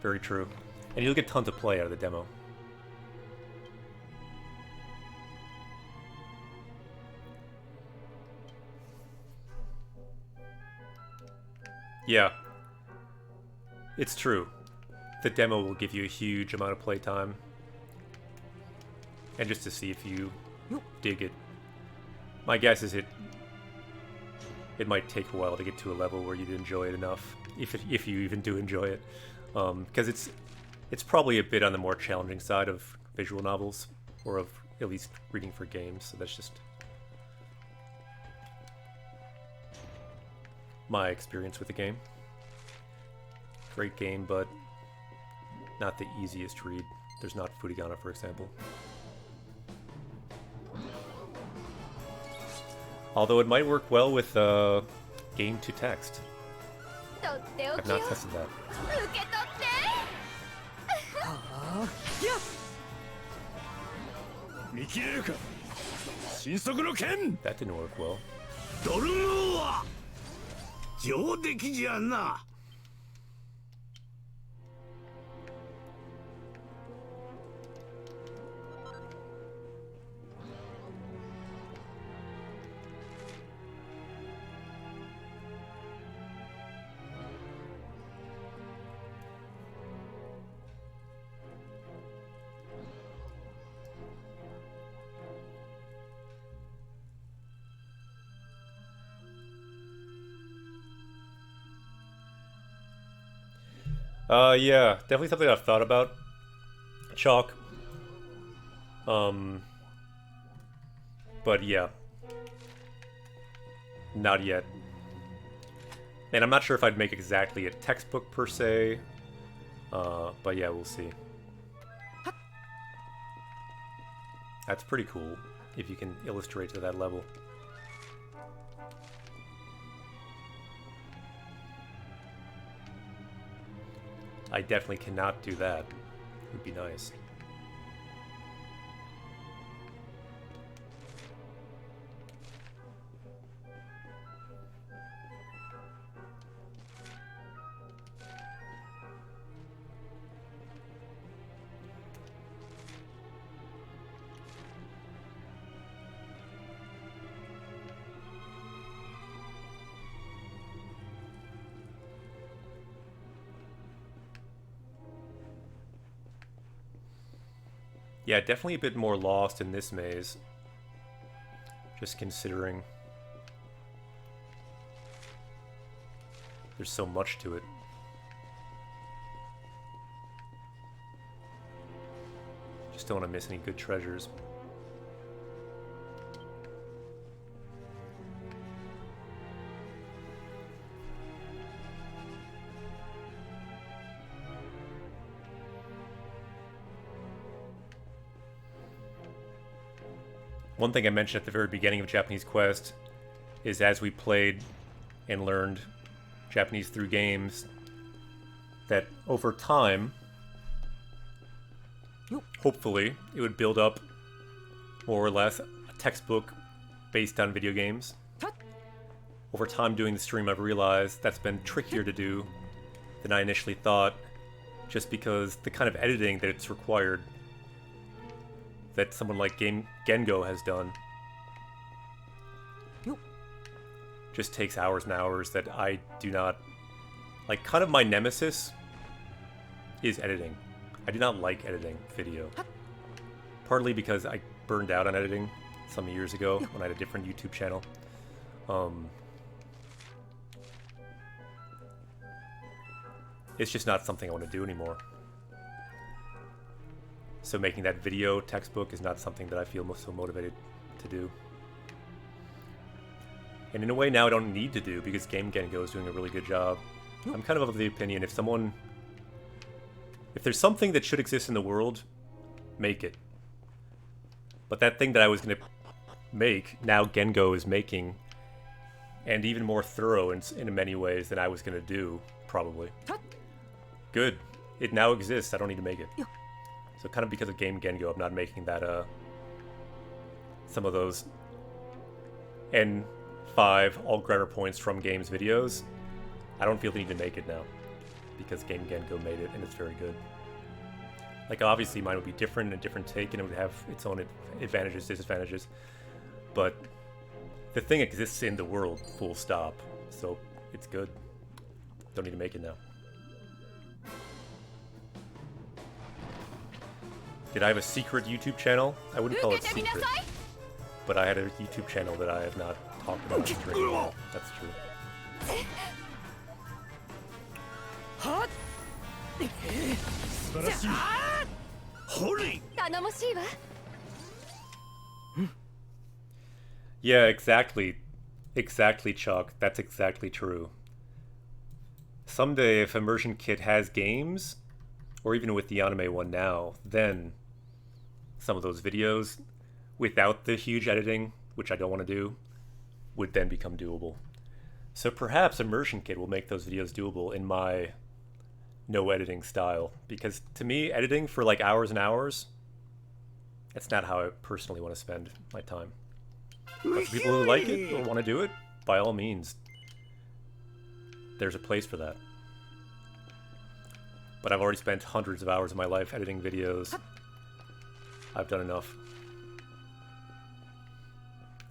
Very true. And you'll get tons of play out of the demo. Yeah. It's true. The demo will give you a huge amount of playtime. And just to see if you dig it. My guess is it might take a while to get to a level where you'd enjoy it enough. If you even do enjoy it. Because it's probably a bit on the more challenging side of visual novels. Or of at least reading for games. So that's just my experience with the game. Great game, but not the easiest read. There's not Furigana, for example. Although it might work well with game to text. I've not tested that. 受け取って。見切れるか。神速の剣。 That didn't work well. ドルゴーは上出来じゃな。Yeah, definitely something I've thought about. Chalk. But yeah. Not yet. And I'm not sure if I'd make exactly a textbook per se. But yeah, we'll see. That's pretty cool, if you can illustrate to that level. I definitely cannot do that. It would be nice. Yeah, definitely a bit more lost in this maze. Just considering there's so much to it. Just don't want to miss any good treasures. One thing I mentioned at the very beginning of Japanese Quest is as we played and learned Japanese through games, that over time, hopefully, it would build up more or less a textbook based on video games. Over time doing the stream, I've realized that's been trickier to do than I initially thought, just because the kind of editing that it's required that someone like Gengo has done just takes hours and hours that I do not like. Kind of my nemesis is editing. I do not like editing video, partly because I burned out on editing some years ago when I had a different YouTube channel. It's just not something I want to do anymore. So making that video textbook is not something that I feel so motivated to do. And in a way now I don't need to do, because Game Gengo is doing a really good job. I'm kind of the opinion, if there's something that should exist in the world, make it. But that thing that I was going to make, now Gengo is making, and even more thorough in many ways than I was going to do, probably. Good. It now exists, I don't need to make it. So kind of because of Game Gengo, I'm not making that, some of those N5 all grammar points from games videos. I don't feel the need to make it now, because Game Gengo made it, and it's very good. Like, obviously mine would be different, a different take, and it would have its own advantages, disadvantages. But the thing exists in the world, full stop. So it's good. Don't need to make it now. Did I have a secret YouTube channel? I wouldn't call it secret. But I had a YouTube channel that I have not talked about on stream yet. That's true. Yeah, exactly. Exactly, Chuck. That's exactly true. Someday, if Immersion Kit has games, or even with the anime one now, then some of those videos, without the huge editing, which I don't want to do, would then become doable. So perhaps Immersion Kit will make those videos doable in my no editing style, because to me, editing for like hours and hours, that's not how I personally want to spend my time. But for people who like it or want to do it, by all means, there's a place for that. But I've already spent hundreds of hours of my life editing videos. I've done enough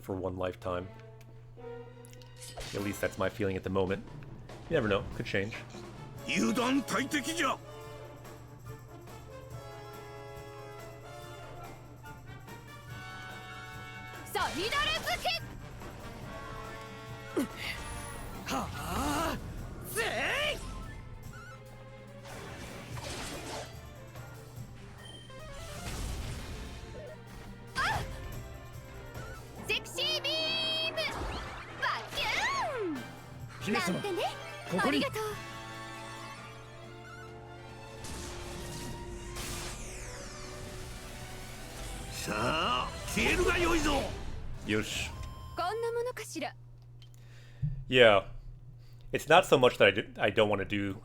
for one lifetime. At least that's my feeling at the moment. You never know, could change. 油断大敵じゃ。サビダレ付け。はあ、ぜい。セクシービーム。バキューン。姫様、なんてね。ここに。ありがとう。さあ、消えるがよいぞ。Yosh. こんなものかしら。 Yeah. It's not so much that I don't want to do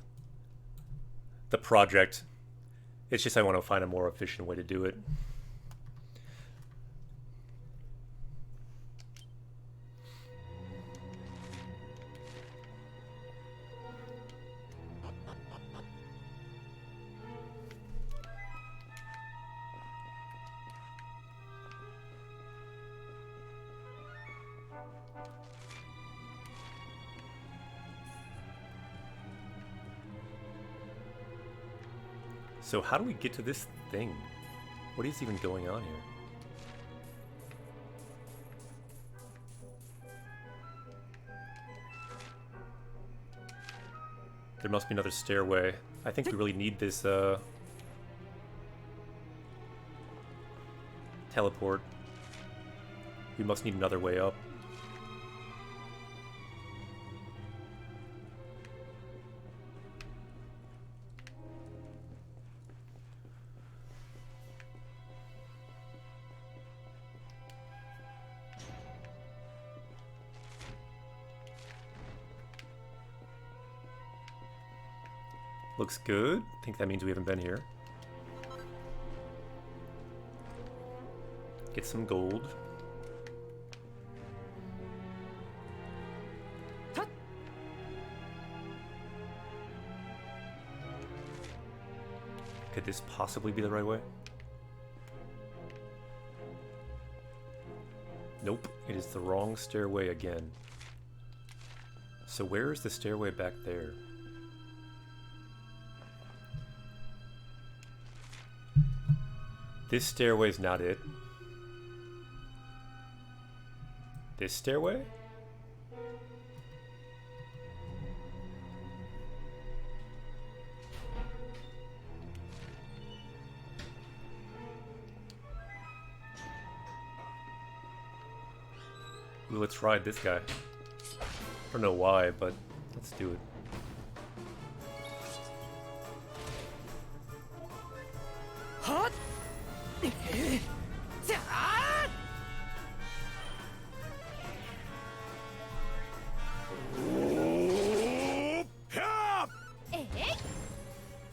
the project. It's just I want to find a more efficient way to do it. So how do we get to this thing? What is even going on here? There must be another stairway. I think we really need this, teleport. We must need another way up. Looks good. I think that means we haven't been here. Get some gold. Could this possibly be the right way? Nope, it is the wrong stairway again. So where is the stairway back there? This stairway is not it. This stairway? Ooh, let's ride this guy. I don't know why, but let's do it.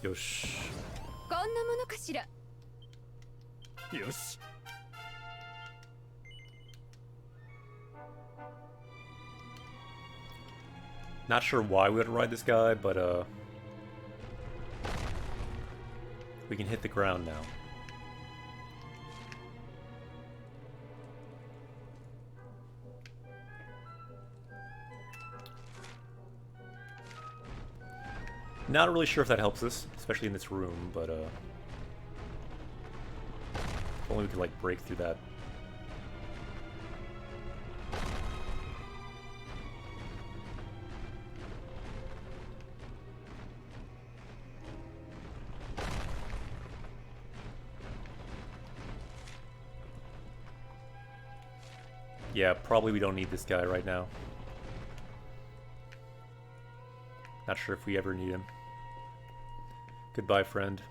Yosh. こんなものかしら。よし。 Not sure why we would ride this guy, but we can hit the ground now. Not really sure if that helps us, especially in this room, but if only we could like break through that. Yeah, probably we don't need this guy right now. Not sure if we ever need him. Goodbye, friend.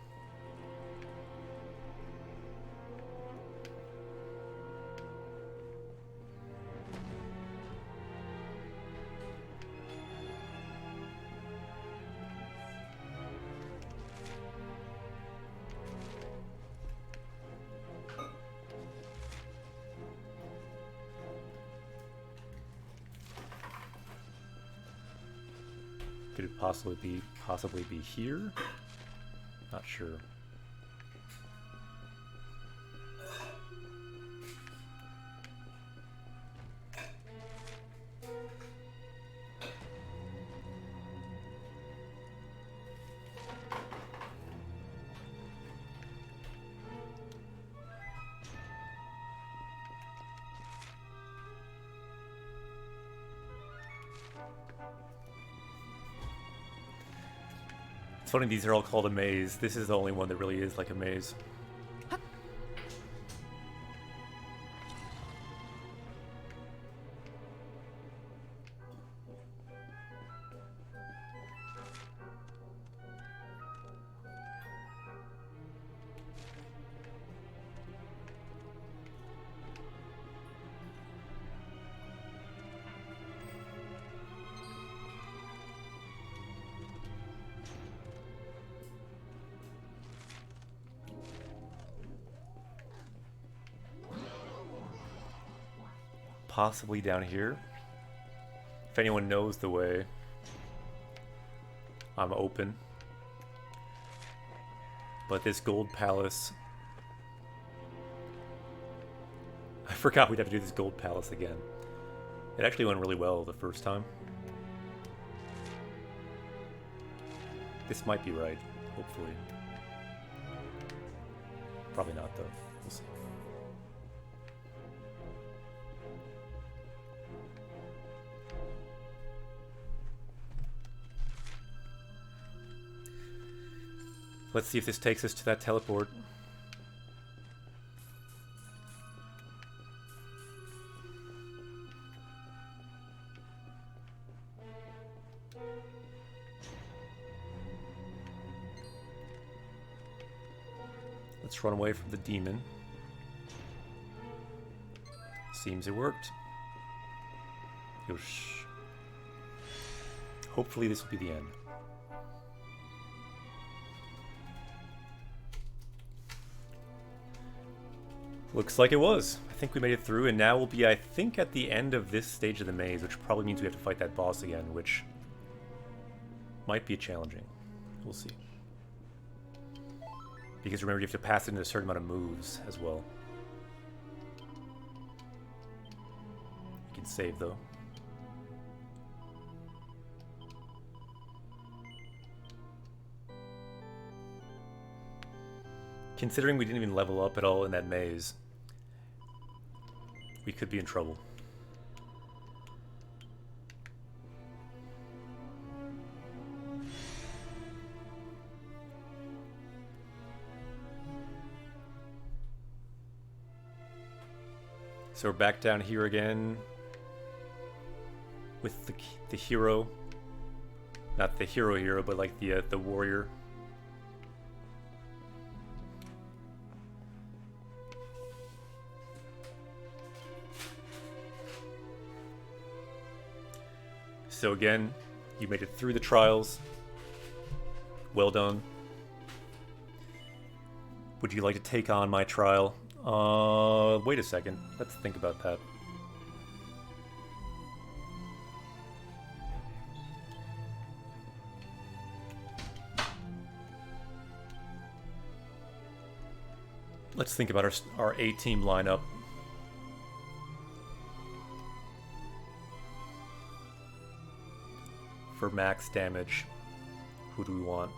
Could it possibly be here? Not sure. It's funny, these are all called a maze. This is the only one that really is like a maze. Possibly down here. If anyone knows the way, I'm open. But this gold palace... I forgot we'd have to do this gold palace again. It actually went really well the first time. This might be right, hopefully. Probably not, though. We'll see. Let's see if this takes us to that teleport. Let's run away from the demon. Seems it worked. Yosh. Hopefully this will be the end. Looks like it was. I think we made it through, and now we'll be, I think, at the end of this stage of the maze, which probably means we have to fight that boss again, which might be challenging. We'll see. Because remember, you have to pass it in a certain amount of moves as well. You can save, though. Considering we didn't even level up at all in that maze, we could be in trouble. So we're back down here again with the hero, not the hero, but like the warrior. So again, you made it through the trials. Well done. Would you like to take on my trial? Wait a second. Let's think about that. Let's think about our A-team lineup. For max damage, who do we want?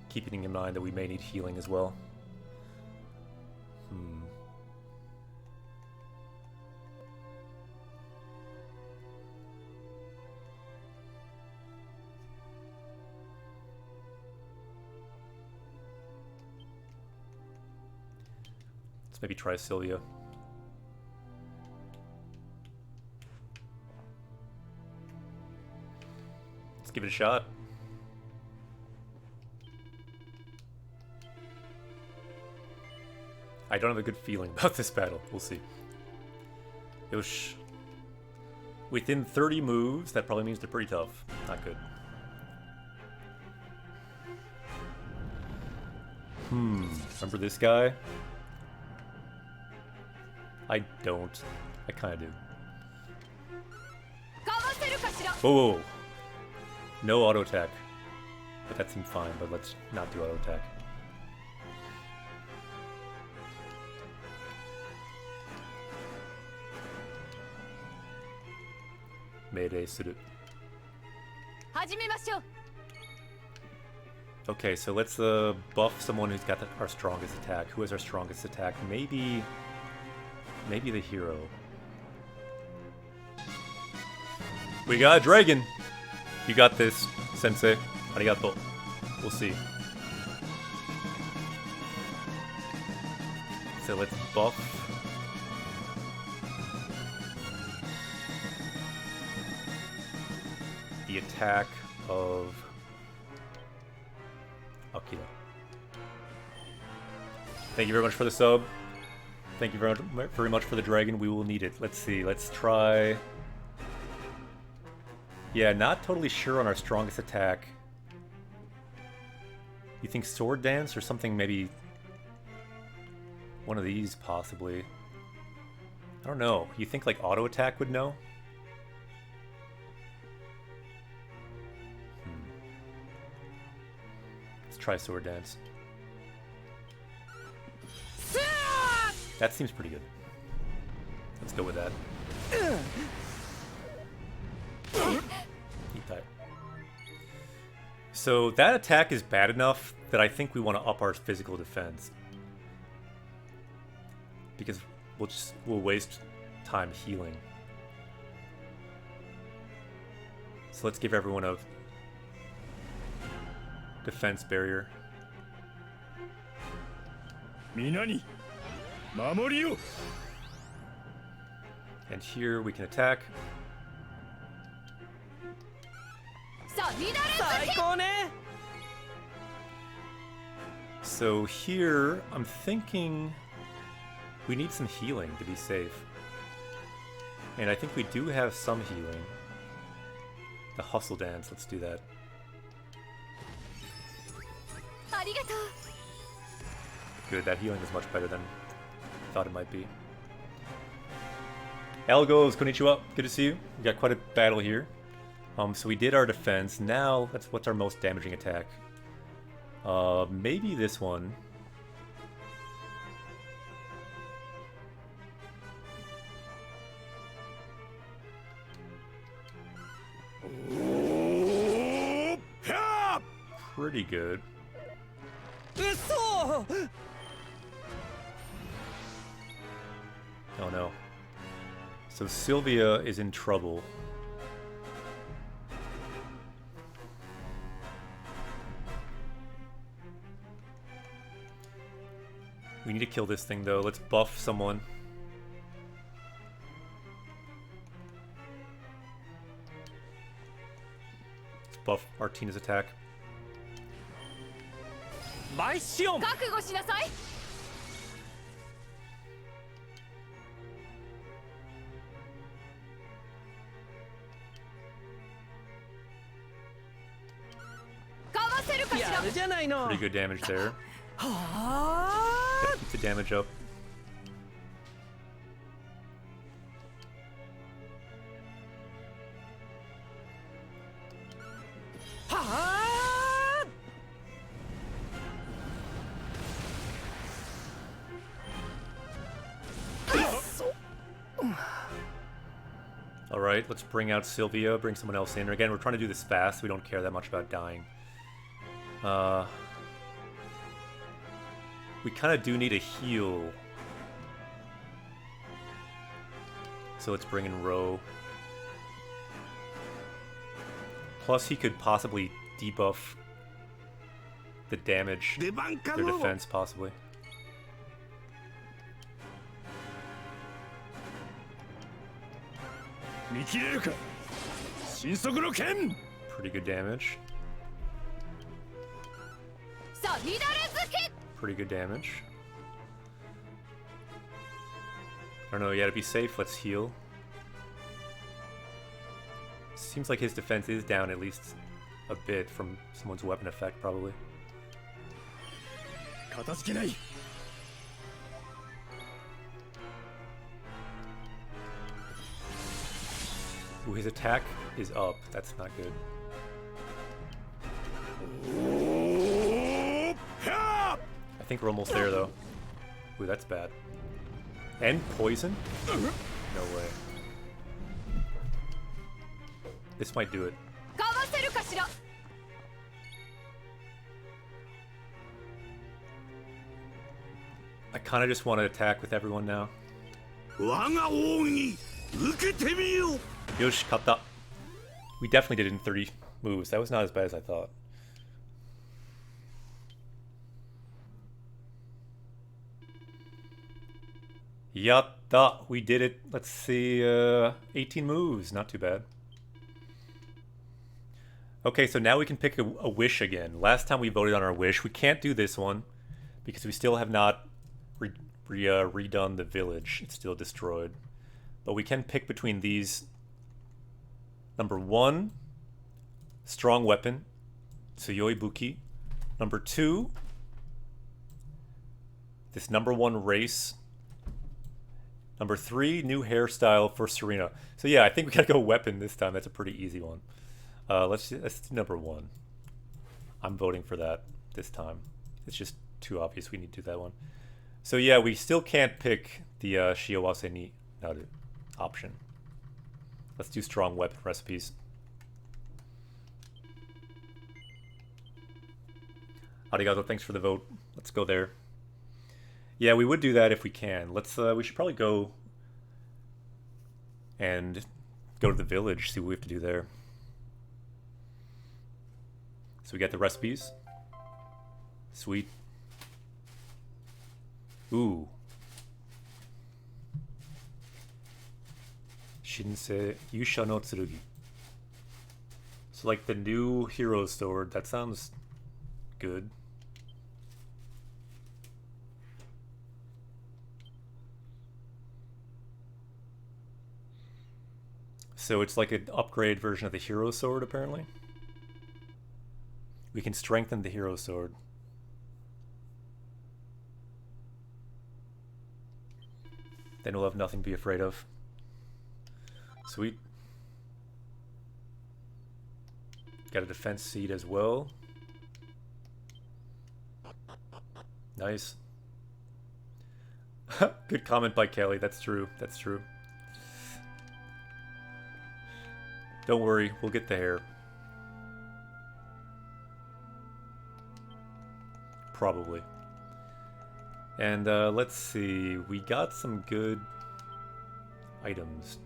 Keeping in mind that we may need healing as well. Let's maybe try Sylvia. Let's give it a shot. I don't have a good feeling about this battle. We'll see. Yosh. Within 30 moves, that probably means they're pretty tough. Not good. Remember this guy? I don't. I kind of do. Whoa, whoa, whoa. No auto attack. But that seemed fine, but let's not do auto attack. Melee suru. Okay, so let's buff someone who's got our strongest attack. Who has our strongest attack? Maybe the hero. We got a dragon! You got this, Sensei. Arigato. We'll see. So let's buff. The attack of Akira. Thank you very much for the sub. Thank you very much for the dragon. We will need it. Let's see. Let's try... Yeah, not totally sure on our strongest attack. You think Sword Dance or something, maybe... One of these, possibly. I don't know. You think, like, Auto Attack would know? Let's try Sword Dance. That seems pretty good. Let's go with that. So that attack is bad enough that I think we want to up our physical defense. Because we'll waste time healing. So let's give everyone a defense barrier. Minani, mamori yo. And here we can attack. さあミナル最高ね So here, I'm thinking we need some healing to be safe. And I think we do have some healing. The hustle dance, let's do that. ありがとう Good, that healing is much better than I thought it might be. Elgos, konnichiwa, good to see you. We got quite a battle here. So we did our defense. Now, what's our most damaging attack? Maybe this one. Pretty good. 嘘 Oh no. So Sylvia is in trouble. We need to kill this thing though. Let's buff someone. Let's buff Artina's attack. マイシオン 覚悟しなさい かわせるかしら やるじゃないの Pretty good damage there. はあ Gotta keep the damage up. はあ Alright, let's bring out Sylvia, bring someone else in. Again, we're trying to do this fast. We don't care that much about dying. We kind of do need a heal. So let's bring in Ro. Plus, he could possibly debuff the damage, 出番か their の defense, possibly. 見切れるか神速の剣 Pretty good damage. さあミナル付け Pretty good damage. I don't know, yeah, to be safe, let's heal. Seems like his defense is down at least a bit from someone's weapon effect, probably. 片付けない Ooh, his attack is up. That's not good. おーは I think we're almost there, though. Ooh, that's bad. And poison? No way. This might do it. かわせるかしら I kind of just want to attack with everyone now. 我が奥義受けてみよ Yosh, katta. We definitely did it in 30 moves. That was not as bad as I thought. Yatta! We did it. Let's see. 18 moves. Not too bad. Okay, so now we can pick a wish again. Last time we voted on our wish. We can't do this one because we still have not redone the village. It's still destroyed. But we can pick between these. Number 1, strong weapon, Tsuyoi Buki. Number 2, this number 1 race. Number 3, new hairstyle for Serena. So yeah, I think we gotta go weapon this time. That's a pretty easy one. Let's do number 1. I'm voting for that this time. It's just too obvious we need to do that one. So yeah, we still can't pick the Shiawase ni Naru option. Let's do strong weapon recipes. Arigato, thanks for the vote. Let's go there. Yeah, we would do that if we can. Let's. We should probably go and go to the village, see what we have to do there. So we got the recipes. Sweet. Ooh. Shinsei Yusha no Tsurugi. So like the new hero sword, that sounds good. So it's like an upgrade version of the hero sword, apparently. We can strengthen the hero sword. Then we'll have nothing to be afraid of. Sweet. Got a defense seed as well. Nice. Good comment by Kelly. That's true. That's true. Don't worry, we'll get the hair. Probably. And let's see. We got some good items.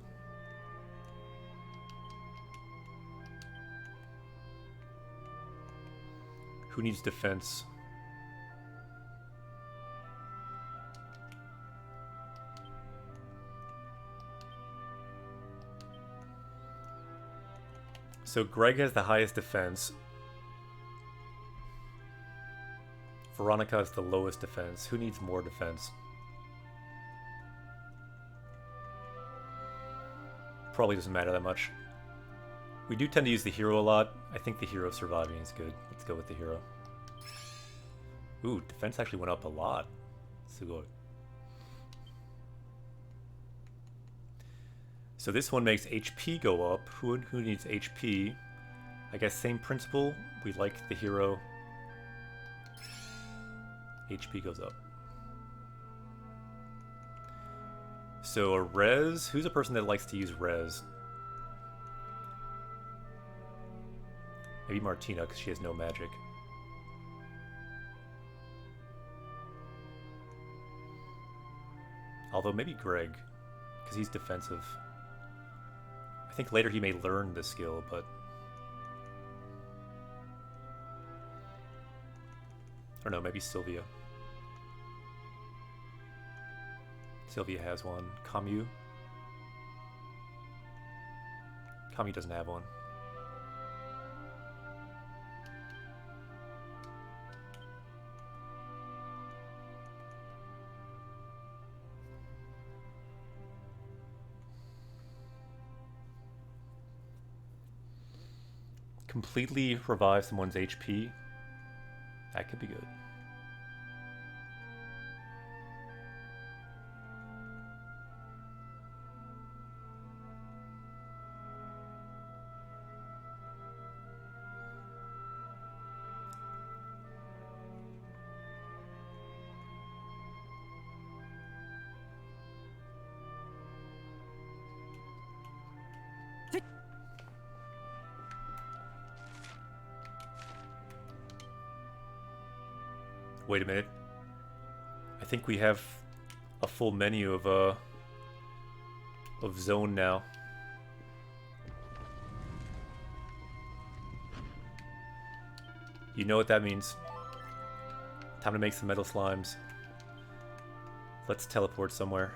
Who needs defense? So Greg has the highest defense. Veronica has the lowest defense. Who needs more defense? Probably doesn't matter that much. We do tend to use the hero a lot. I think the hero surviving is good. Let's go with the hero. Ooh, defense actually went up a lot. Sugoi. So this one makes HP go up. Who needs HP? I guess same principle. We like the hero. HP goes up. So a res. Who's a person that likes to use res? Maybe Martina, because she has no magic. Although maybe Greg, because he's defensive. I think later he may learn the skill, but... Or no, maybe Sylvia. Sylvia has one. Camus? Camus doesn't have one. Completely revive someone's HP. That could be good. Wait a minute. I think we have a full menu of zone now. You know what that means. Time to make some metal slimes. Let's teleport somewhere.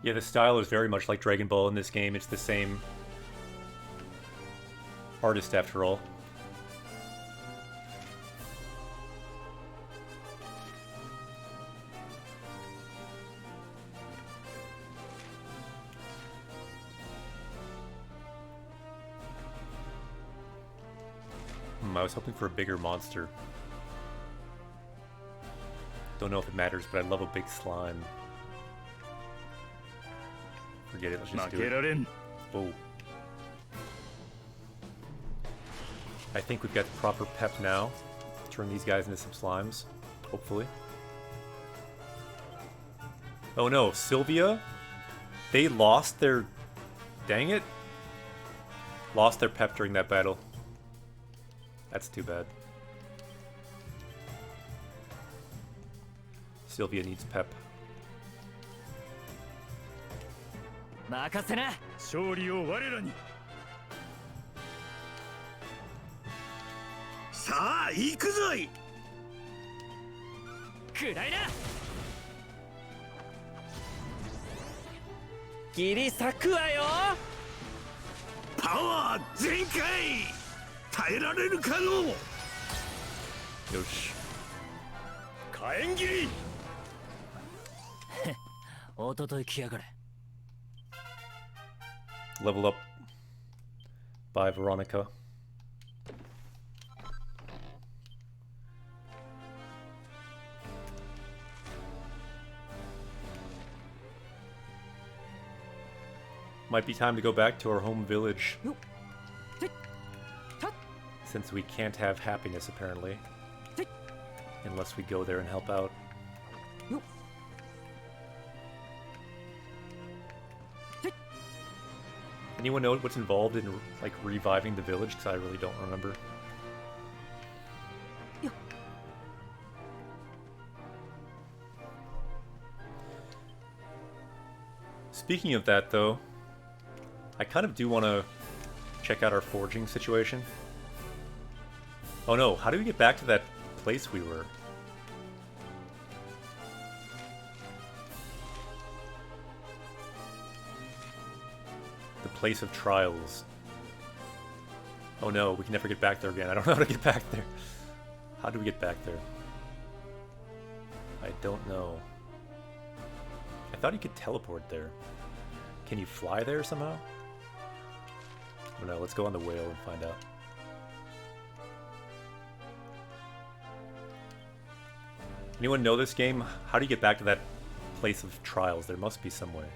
Yeah, the style is very much like Dragon Ball in this game. It's the same artist after all. I was hoping for a bigger monster. Don't know if it matters, but I love a big slime. Forget it, let's just do it. Oh. I think we've got the proper pep now. Turn these guys into some slimes, hopefully. Oh no, Sylvia? They lost their... Dang it. Lost their pep during that battle. That's too bad. Sylvia needs pep. 任せな。勝利を我らに。さあ行くぞい。くらいな。切り裂くわよ。パワー全開。耐えられるかの。よし。火炎切り。おととい来やがれ。 Level up by Veronica. Might be time to go back to our home village. Since we can't have happiness, apparently. Unless we go there and help out. Anyone know what's involved in, like, reviving the village? Because I really don't remember. Speaking of that, though, I kind of do want to check out our forging situation. Oh no, how do we get back to that place we were? The place of trials. Oh no, we can never get back there again. I don't know how to get back there. How do we get back there? I don't know. I thought you could teleport there. Can you fly there somehow? Oh no, let's go on the whale and find out. Anyone know this game? How do you get back to that place of trials? There must be some way.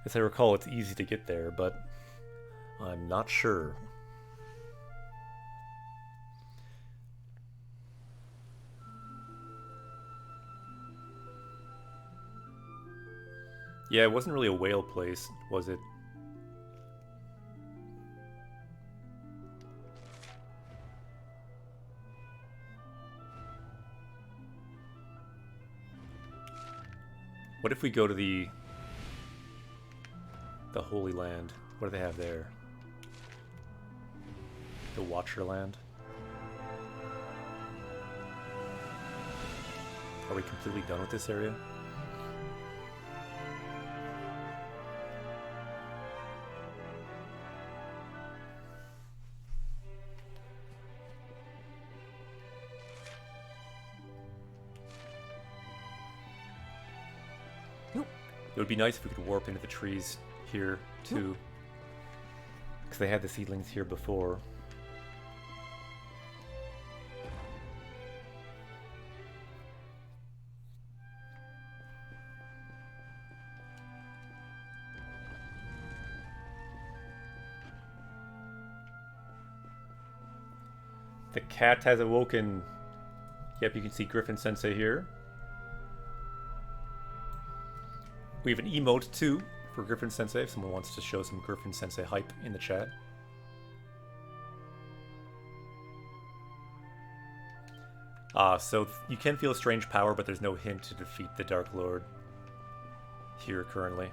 As I recall, it's easy to get there, but I'm not sure. Yeah, it wasn't really a whale place, was it? What if we go to the Holy Land? What do they have there? The Watcher Land? Are we completely done with this area? It would be nice if we could warp into the trees here, too. Because they had the seedlings here before. The cat has awoken. Yep, you can see Griffin Sensei here. We have an emote too for Griffin Sensei if someone wants to show some Griffin Sensei hype in the chat. So you can feel a strange power, but there's no hint to defeat the Dark Lord here currently.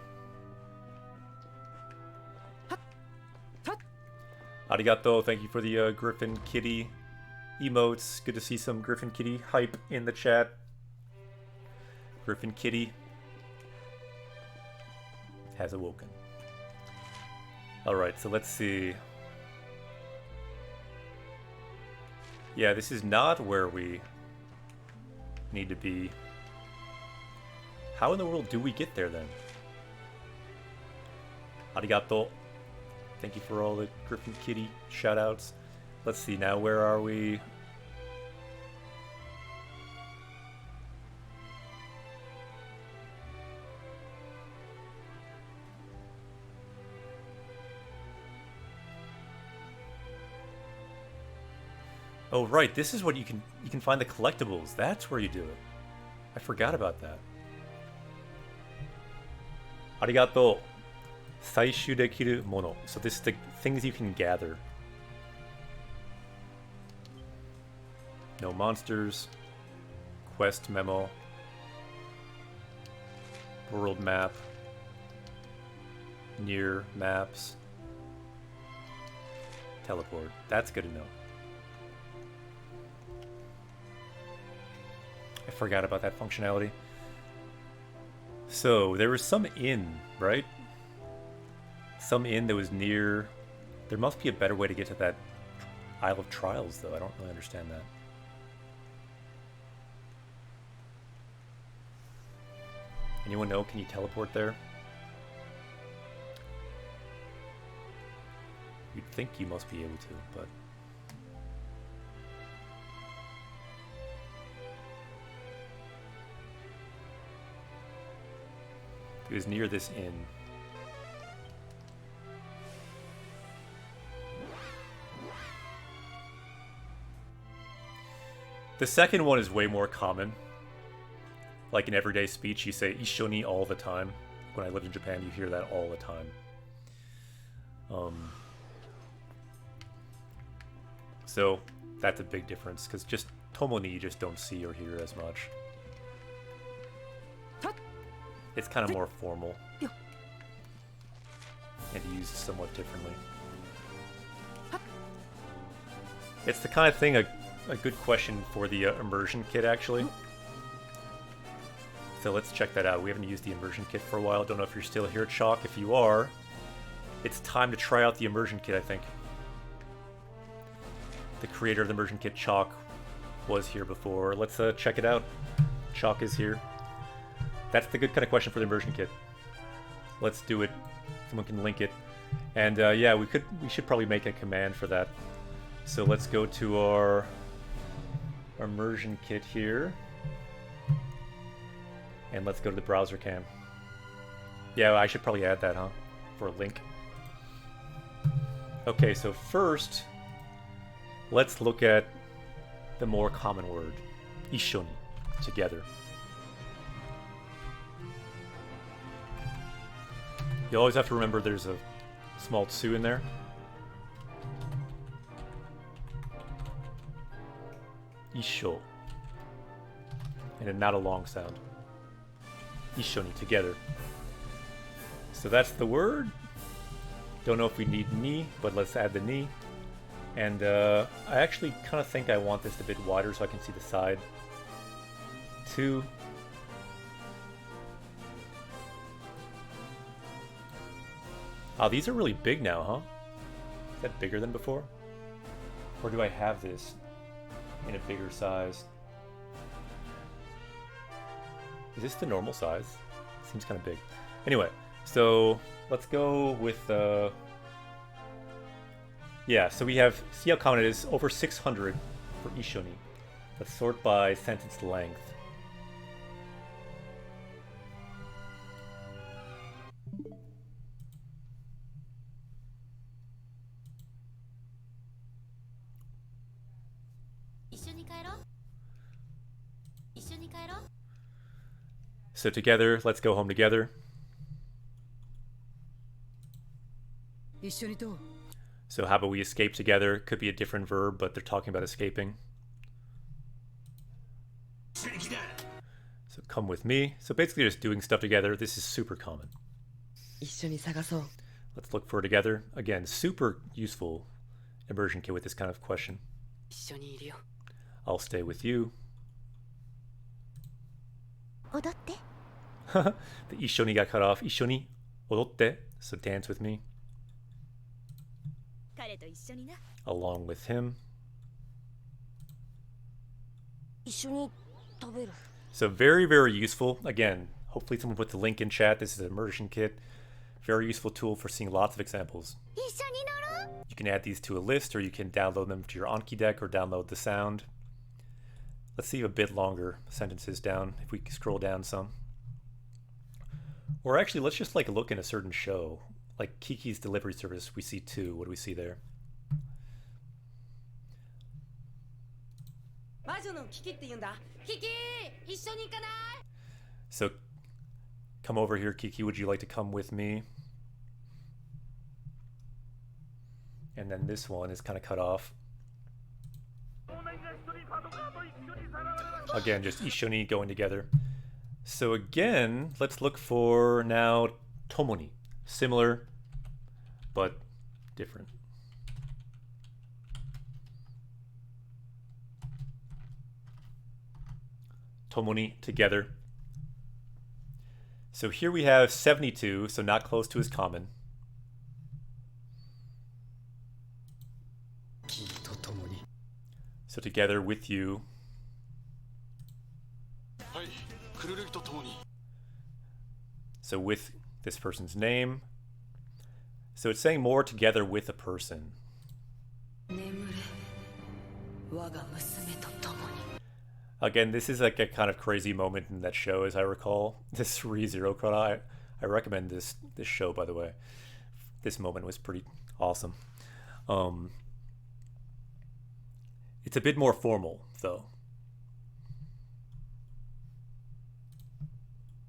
Arigato, thank you for the Griffin Kitty emotes. Good to see some Griffin Kitty hype in the chat. Griffin Kitty has awoken. Alright, so let's see. Yeah, this is not where we need to be. How in the world do we get there then? Arigato. Thank you for all the Griffin Kitty shoutouts. Let's see now, where are we? Oh right, this is what you can find the collectibles. That's where you do it. I forgot about that. Arigato. Saishu dekiru mono. So this is the things you can gather. No monsters. Quest memo. World map. Near maps. Teleport. That's good to know. I forgot about that functionality. So, there was some inn, right? Some inn that was near... There must be a better way to get to that Isle of Trials, though. I don't really understand that. Anyone know? Can you teleport there? You'd think you must be able to, but... It was near this inn. The second one is way more common. Like in everyday speech, you say "ishoni" all the time. When I lived in Japan, you hear that all the time. So that's a big difference, because just "tomo ni" you just don't see or hear as much. It's kind of more formal and used somewhat differently. It's the kind of thing, a good question for the immersion kit, actually. So let's check that out. We haven't used the immersion kit for a while. Don't know if you're still here, Chalk. If you are, it's time to try out the immersion kit, I think. The creator of the immersion kit, Chalk, was here before. Let's check it out. Chalk is here. That's the good kind of question for the immersion kit. Let's do it. Someone can link it. And yeah, we should probably make a command for that. So let's go to our immersion kit here. And let's go to the browser cam. Yeah, I should probably add that, huh? For a link. Okay, so first, let's look at the more common word. Ishoni. Together. You always have to remember there's a small tsu in there. Isho. And then not a long sound. Ishoni, together. So that's the word. Don't know if we need ni, but let's add the ni. And I actually kind of think I want this a bit wider so I can see the side. 2. Oh, these are really big now, huh? Is that bigger than before? Or do I have this in a bigger size? Is this the normal size? Seems kind of big. Anyway, so let's go with... yeah, so we have... See how common it is? Over 600 for Ishoni. Let's sort by sentence length. So together, let's go home together. So how about we escape together? Could be a different verb, but they're talking about escaping. So come with me. So basically just doing stuff together. This is super common. Let's look for it together. Again, super useful immersion kit with this kind of question. I'll stay with you. The ishoni got cut off. Ishoni odotte. So dance with me. Along with him. So very, very useful. Again, hopefully someone put the link in chat. This is an immersion kit. Very useful tool for seeing lots of examples. You can add these to a list, or you can download them to your Anki deck, or download the sound. Let's see a bit longer sentences down, if we scroll down some. Or actually, let's just like look in a certain show. Like Kiki's Delivery Service, we see 2. What do we see there? キキって言うんだ。キキ、一緒に行かない？ So, come over here, Kiki. Would you like to come with me? And then this one is kind of cut off. Again, just Ishoni going together. So again, let's look for now Tomoni. Similar, but different. Tomoni together. So here we have 72, so not close to his common. So together with you. So with this person's name. So it's saying more together with a person. Again, this is like a kind of crazy moment in that show, as I recall. This Re:Zero Chrono. I recommend this show, by the way. This moment was pretty awesome. It's a bit more formal, though.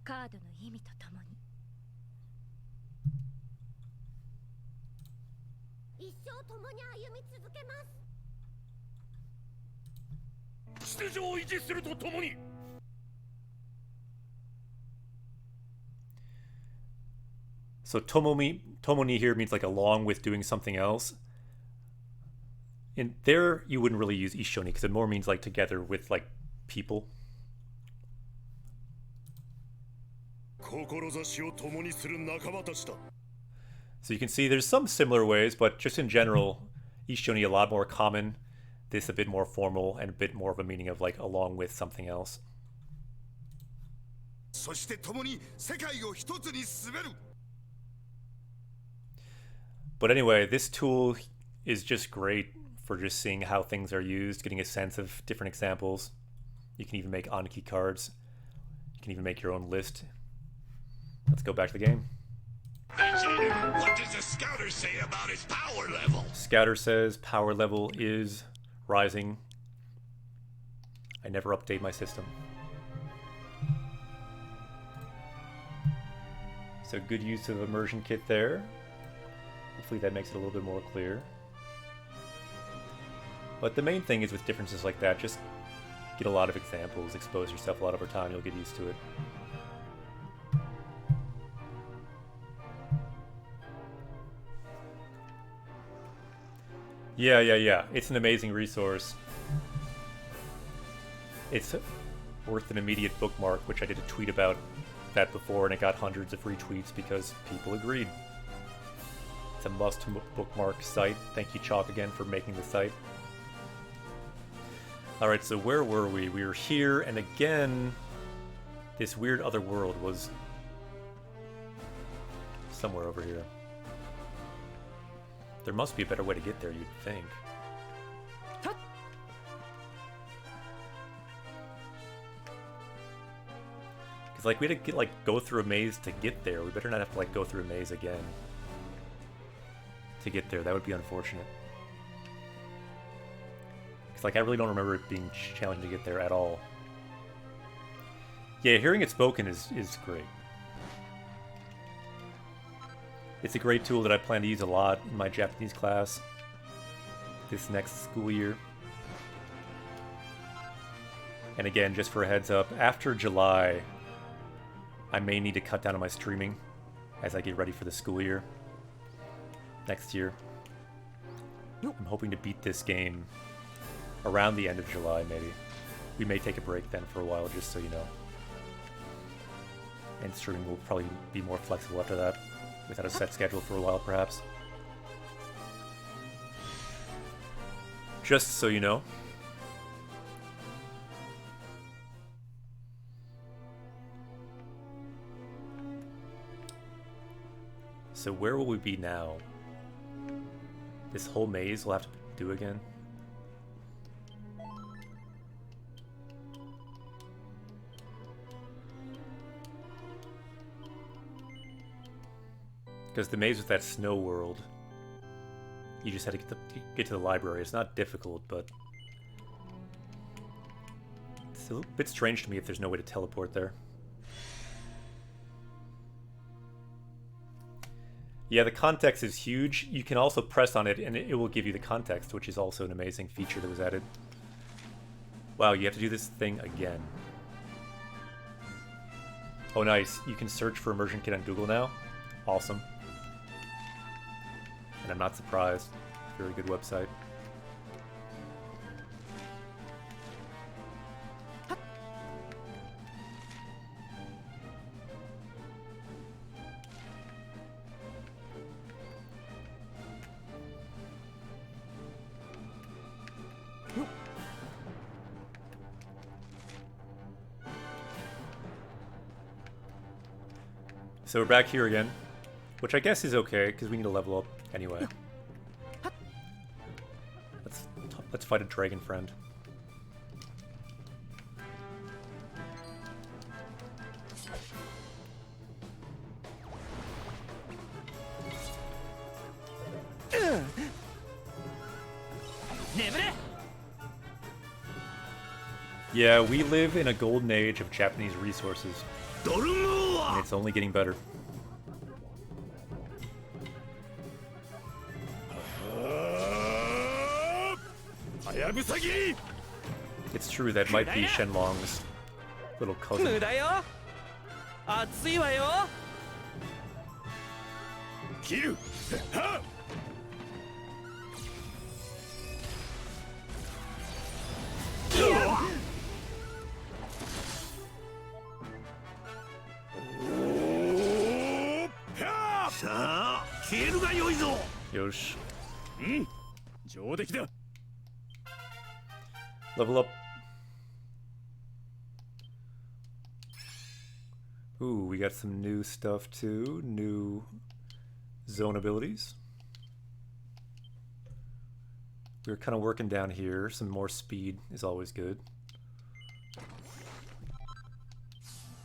カードの意味とともに一生共に歩み続けます。 秩序を維持するとともに。 So Tomoni here means like along with doing something else. In there, you wouldn't really use Ishoni because it more means like together with like people. So you can see there's some similar ways, but just in general, Ishoni a lot more common. This a bit more formal and a bit more of a meaning of like along with something else. But anyway, this tool is just great for just seeing how things are used, getting a sense of different examples. You can even make Anki cards. You can even make your own list. Let's go back to the game. What does the scouter say about his power level? Scouter says power level is rising. I never update my system. So good use of immersion kit there. Hopefully that makes it a little bit more clear. But the main thing is with differences like that, just get a lot of examples, expose yourself a lot over time, you'll get used to it. Yeah. It's an amazing resource. It's worth an immediate bookmark, which I did a tweet about that before, and it got hundreds of retweets because people agreed. It's a must bookmark site. Thank you, Chalk, again for making the site. Alright, so where were we? We were here, and again, this weird other world was somewhere over here. There must be a better way to get there, you'd think. Because, like, we had to go through a maze to get there. We better not have to, like, go through a maze again to get there. That would be unfortunate. Because, like, I really don't remember it being challenging to get there at all. Yeah, hearing it spoken is great. It's a great tool that I plan to use a lot in my Japanese class this next school year. And again, just for a heads up, after July, I may need to cut down on my streaming as I get ready for the school year next year. I'm hoping to beat this game around the end of July, maybe. We may take a break then for a while, just so you know. And streaming will probably be more flexible after that, without a set schedule for a while, perhaps. Just so you know. So where will we be now? This whole maze we'll have to do again? Because the maze with that snow world, you just had to get to the library. It's not difficult, but It's a bit strange to me if there's no way to teleport there. Yeah, the context is huge. You can also press on it and it will give you the context, which is also an amazing feature that was added. Wow, you have to do this thing again. Oh, nice. You can search for Immersion Kit on Google now. Awesome. And I'm not surprised. Very good website. So we're back here again, which I guess is okay because we need to level up anyway. Let's fight a dragon friend. Yeah, we live in a golden age of Japanese resources. And it's only getting better. It's true, that might be Shenlong's little cousin. 無駄よ熱いわよ切るはっさあ消えるがよいぞ Yosh. うん上出来だ Level up. Ooh, we got some new stuff too. New zone abilities. We're kind of working down here. Some more speed is always good.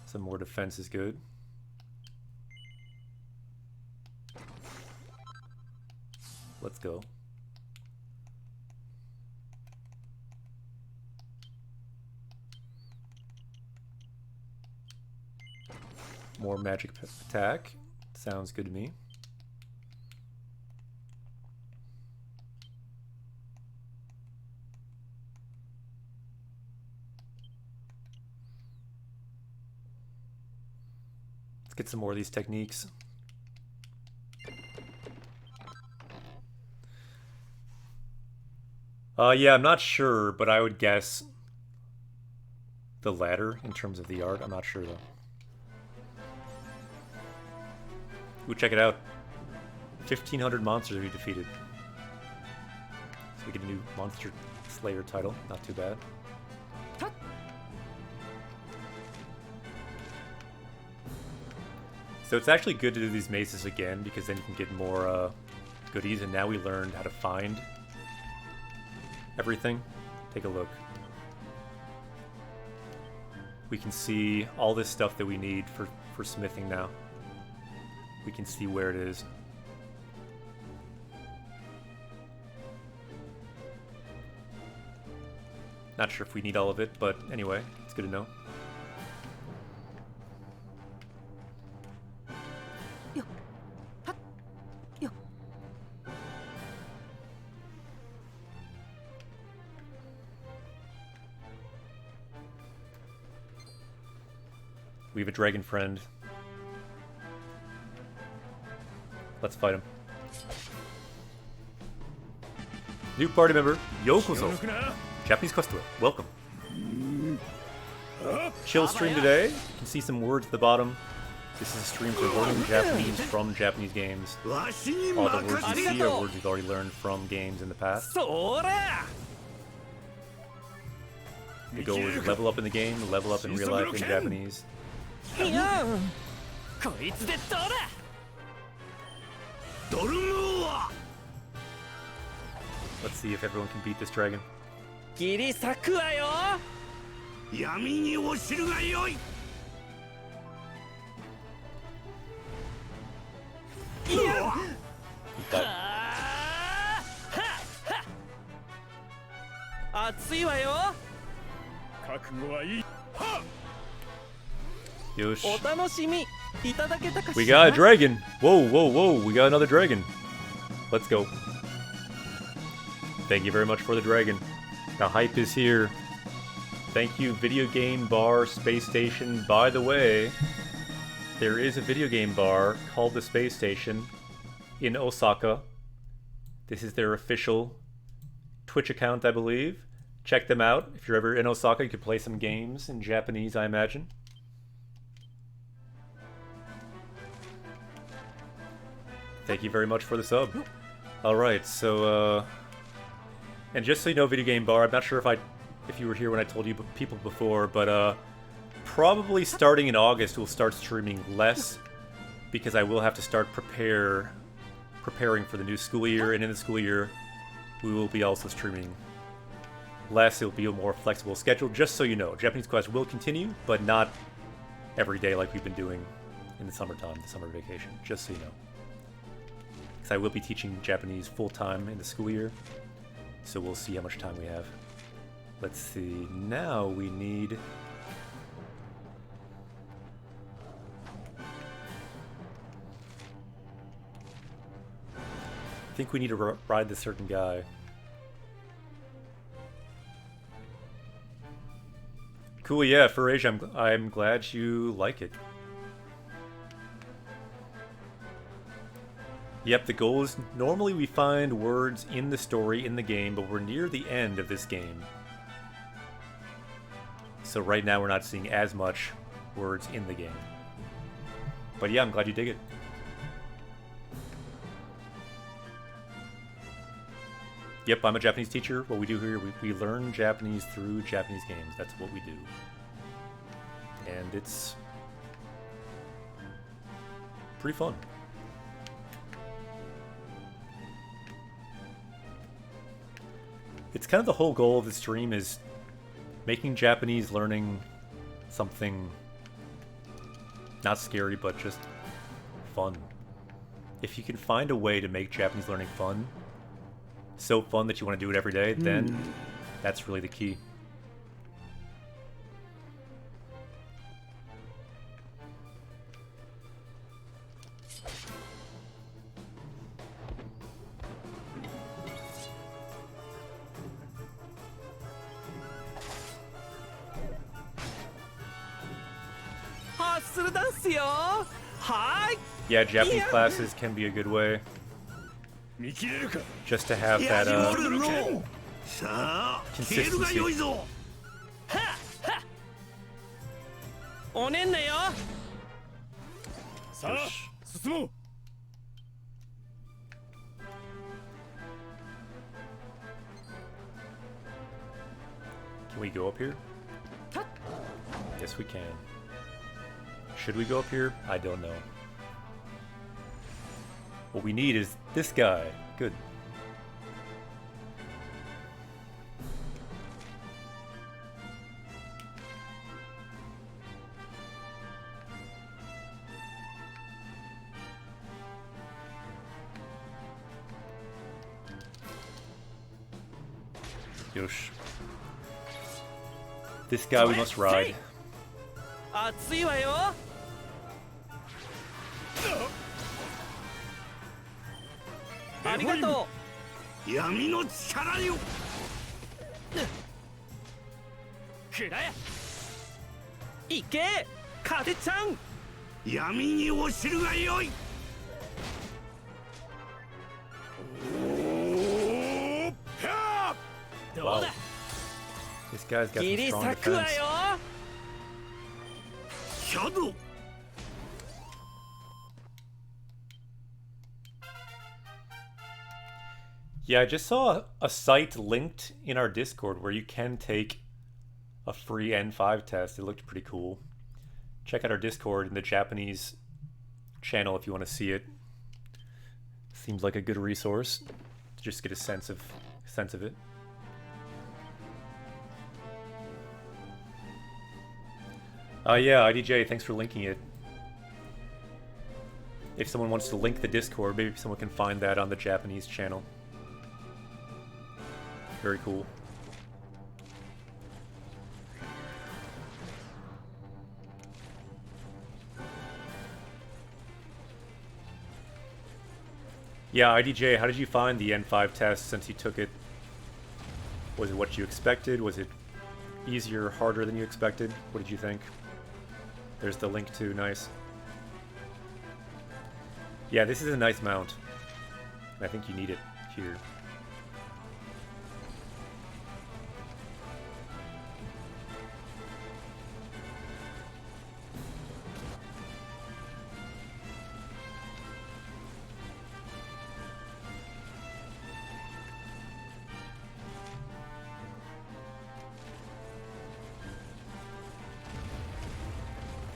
Some more defense is good. Let's go. More magic attack. Sounds good to me. Let's get some more of these techniques. Yeah, I'm not sure, but I would guess the latter in terms of the art. I'm not sure though. Ooh, check it out. 1,500 monsters we defeated. So we get a new Monster Slayer title. Not too bad. So it's actually good to do these mazes again because then you can get more goodies, and now we learned how to find everything. Take a look. We can see all this stuff that we need for smithing now. We can see where it is. Not sure if we need all of it, but anyway, it's good to know. We have a dragon friend. Let's fight him. New party member, Yokozo. Japanese customer, welcome. Chill stream today. You can see some words at the bottom. This is a stream for learning Japanese from Japanese games. All the words you see are words you've already learned from games in the past. The goal is level up in the game, level up in real life in Japanese. こいつでどうだ ドルムーは Let's see if everyone can beat this dragon. 切り裂くわよ闇に落ちるがよい But 熱いわよ覚悟はいい。はっ。 Yosh. お楽しみいただけたかしら。 We got a dragon. Whoa, whoa, whoa. We got another dragon. Let's go. Thank you very much for the dragon. The hype is here. Thank you, Video Game Bar Space Station. By the way, there is a video game bar called the Space Station in Osaka. This is their official Twitch account, I believe. Check them out. If you're ever in Osaka, you could play some games in Japanese, I imagine. Thank you very much for the sub. Alright, so, and just so you know, Video Game Bar, I'm not sure if you were here when I told you people before, but, probably starting in August, we'll start streaming less, because I will have to start preparing for the new school year, and in the school year, we will be also streaming less. It'll be a more flexible schedule, just so you know. Japanese Quest will continue, but not every day like we've been doing in the summertime, the summer vacation, just so you know. I will be teaching Japanese full-time in the school year, so we'll see how much time we have. Let's see, now we need... I think we need to ride this certain guy. Cool, yeah, for Asia, I'm glad you like it. Yep, the goal is normally we find words in the story in the game, but we're near the end of this game. So right now we're not seeing as much words in the game. But yeah, I'm glad you dig it. Yep, I'm a Japanese teacher. What we do here, we learn Japanese through Japanese games. That's what we do. And it's pretty fun. It's kind of the whole goal of the stream is making Japanese learning something not scary, but just fun. If you can find a way to make Japanese learning fun, so fun that you want to do it every day, then that's really the key. Yeah, Japanese classes can be a good way. Just to have that consistency. Can we go up here? Yes, we can. Should we go up here? I don't know. What we need is this guy. Good. Yosh. This guy we must ride. 熱いわよ。ありがとう。闇の力よ。くらえ。いけ、風ちゃん。闇に落ちるがよい。どうだ。This guy's got some 切り strong 裂くわ defense. よ。シャドウ。Yeah, I just saw a site linked in our Discord where you can take a free N5 test. It looked pretty cool. Check out our Discord in the Japanese channel if you want to see it. Seems like a good resource to just get a sense of it. Yeah, IDJ, thanks for linking it. If someone wants to link the Discord, maybe someone can find that on the Japanese channel. Very cool. Yeah, IDJ, how did you find the N5 test since you took it? Was it what you expected? Was it easier, harder than you expected? What did you think? There's the link to, nice. Yeah, this is a nice mount. I think you need it here.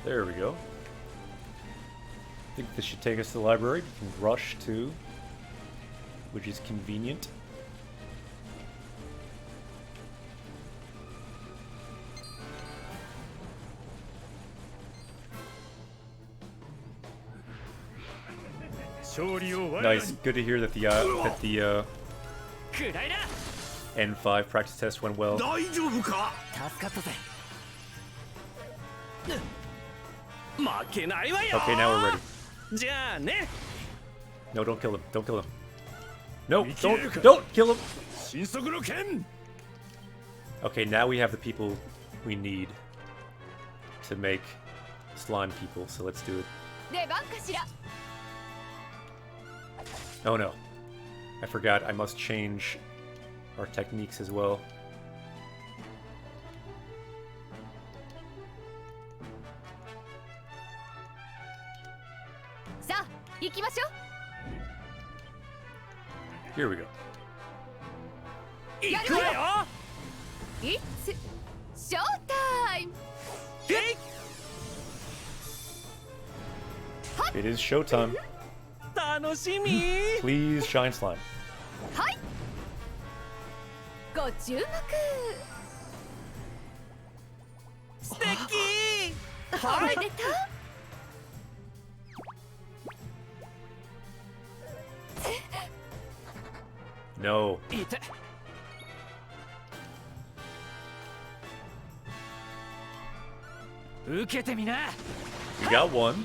There we go. I think this should take us to the library. We can rush to, which is convenient. Nice. Good to hear that the くらいだ N5 practice test went well. 大丈夫か。助かったぜ負けないわよ Okay, now we're ready. じゃあね No, don't kill him. Don't kill him. No, 生きれるか。 don't kill him. 神速の剣。 Okay, now we have the people we need to make slime people, so let's do it. 出番かしら Oh no. I forgot, I must change our techniques as well. Sa, 行きましょ Here we go. 行くわよう It's showtime! It is showtime. 楽しみ Please shine slime. はいご注目素敵おめでとう No. いて受けてみな You got one.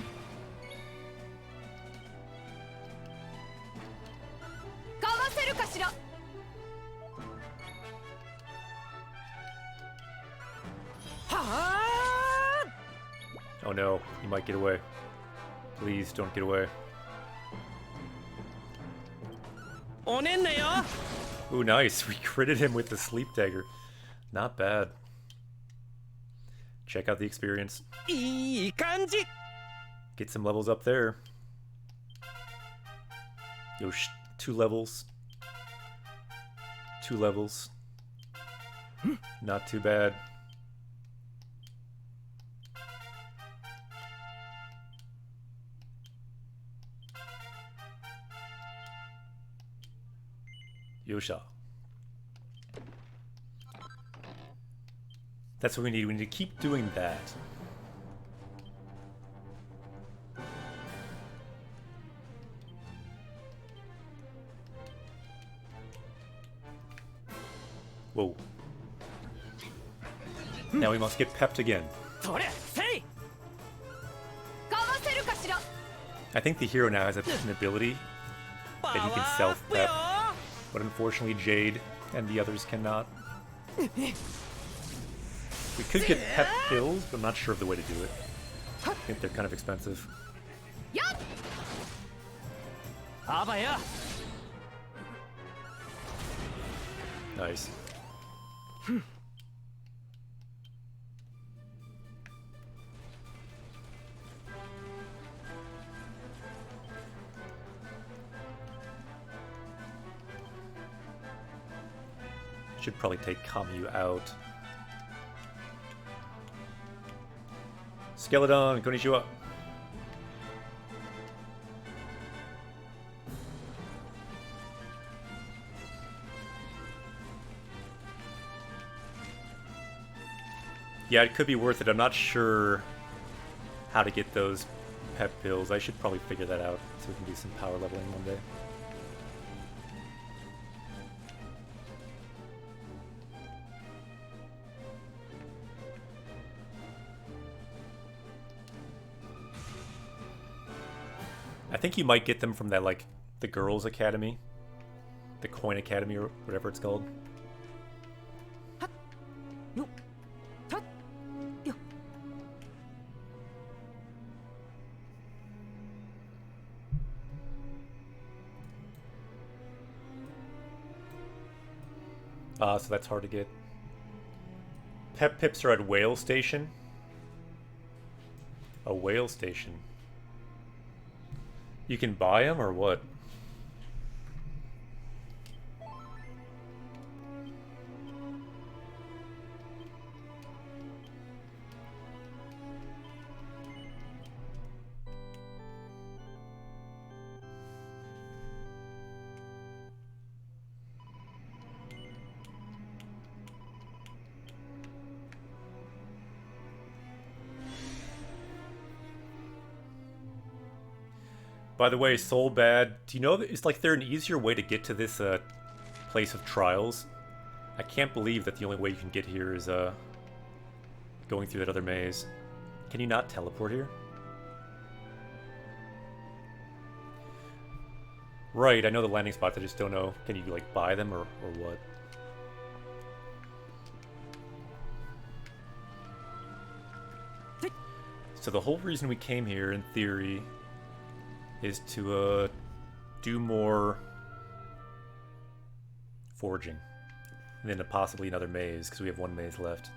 かわせるかしら はあ Oh no, you might get away. Please don't get away. おねんなよ Ooh, nice. We critted him with the sleep dagger. Not bad. Check out the experience. いい感じ Get some levels up there. Yo, 2 levels. 2 levels. Not too bad. Yosha. That's what we need. We need to keep doing that. Whoa. Now we must get pepped again. それせい かわせるかしら I think the hero now has an ability パ that ワ he can ーアップよ self-pep, but unfortunately Jade and the others cannot. We could get pep pills, but I'm not sure of the way to do it. I think they're kind of expensive. やっあばよ Nice. Should probably take Kamyu out. Skeleton, konnichiwa. Yeah, it could be worth it. I'm not sure how to get those pep pills. I should probably figure that out so we can do some power leveling one day. I think you might get them from that, like, the Girls Academy, the Coin Academy, or whatever it's called. So that's hard to get. Pep Pips are at Whale Station. A whale station. You can buy them or what? By the way, Soul Bad, do you know that it's like there an easier way to get to this place of trials? I can't believe that the only way you can get here is going through that other maze. Can you not teleport here? Right, I know the landing spots, I just don't know. Can you like buy them or what? So the whole reason we came here, in theory, is to do more foraging. And then possibly another maze, because we have one maze left.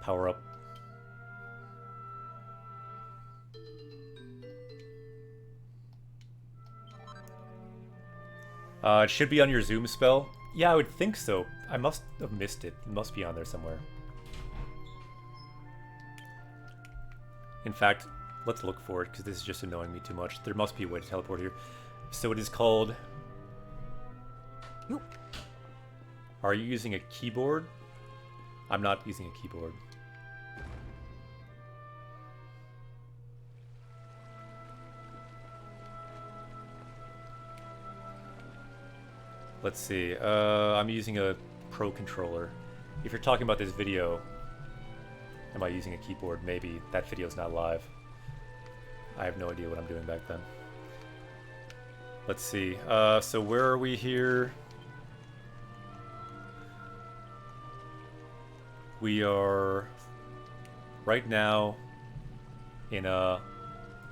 Power up. It should be on your zoom spell. Yeah, I would think so. I must have missed it. It must be on there somewhere. In fact, let's look for it, because this is just annoying me too much. There must be a way to teleport here. So it is called... Are you using a keyboard? I'm not using a keyboard. Let's see. I'm using a Pro Controller. If you're talking about this video, am I using a keyboard? Maybe. That video's not live. I have no idea what I'm doing back then. Let's see. So where are we here? We are right now in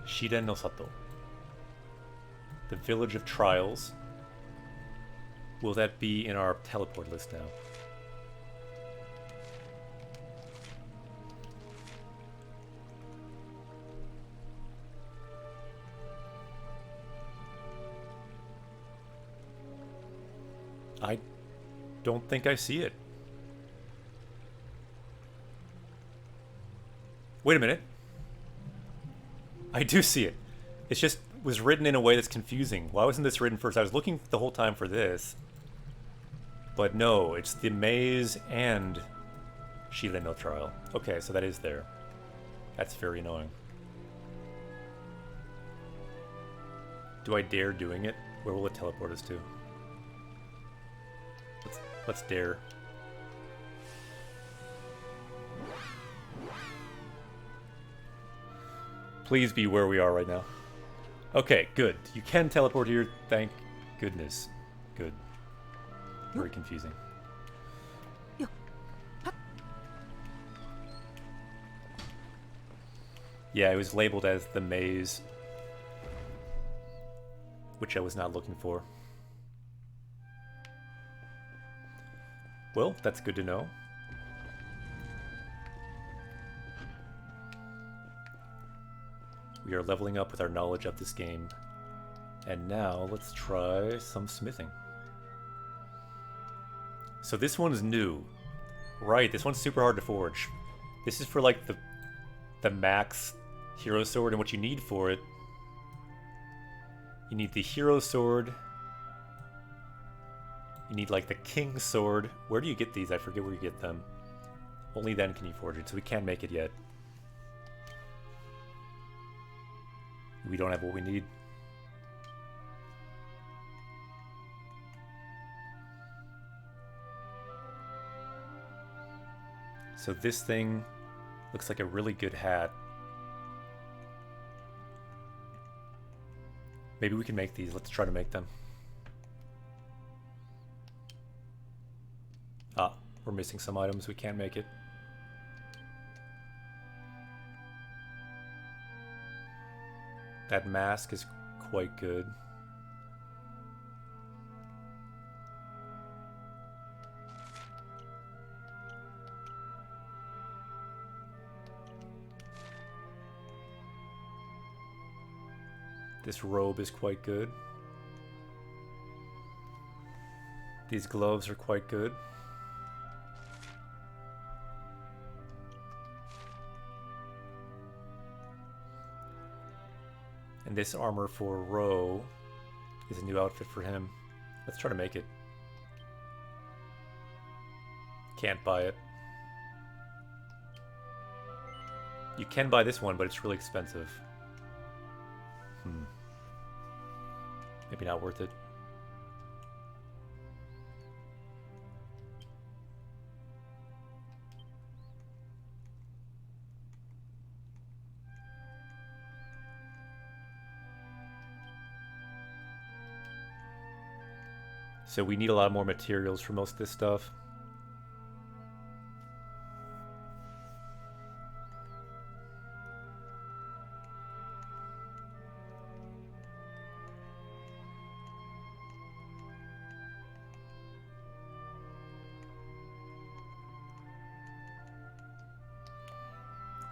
Shiren no Sato, the Village of Trials. Will that be in our teleport list now? I don't think I see it. Wait a minute. I do see it. It's just was written in a way that's confusing. Why wasn't this written first? I was looking the whole time for this. But no, it's the maze and Shiren no Trial. Okay, so that is there. That's very annoying. Do I dare doing it? Where will it teleport us to? Let's dare. Please be where we are right now. Okay, good. You can teleport here, thank goodness. Good. Very confusing. Yeah, it was labeled as the maze, which I was not looking for. Well, that's good to know. We are leveling up with our knowledge of this game. And now, let's try some smithing. So this one's new. Right, this one's super hard to forge. This is for like the max hero sword, and what you need for it, you need the hero sword. You need like the king sword. Where do you get these? I forget where you get them. Only then can you forge it, so we can't make it yet. We don't have what we need. So this thing looks like a really good hat. Maybe we can make these. Let's try to make them. Ah, we're missing some items. We can't make it. That mask is quite good. This robe is quite good. These gloves are quite good. And this armor for Ro is a new outfit for him. Let's try to make it. Can't buy it. You can buy this one, but it's really expensive. Maybe not worth it. So we need a lot more materials for most of this stuff.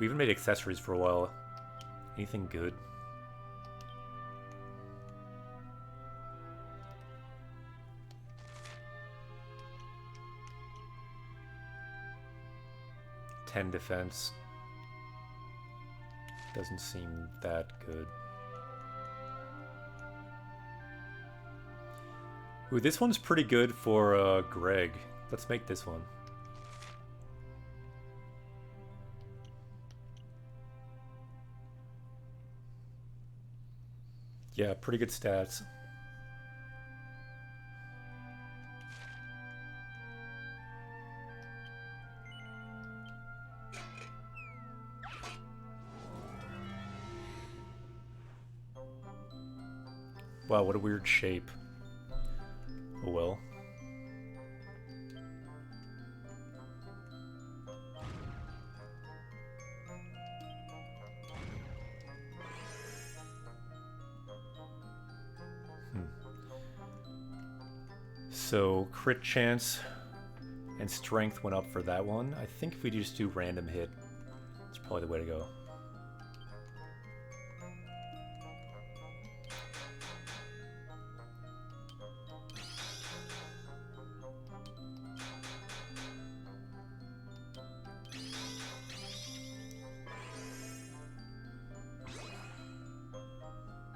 We even made accessories for a while. Anything good? "10 defense. Doesn't seem that good. Ooh, this one's pretty good for Greg. Let's make this one. Yeah, pretty good stats. Wow, what a weird shape. Oh well. So crit chance and strength went up for that one. I think if we just do random hit, it's probably the way to go.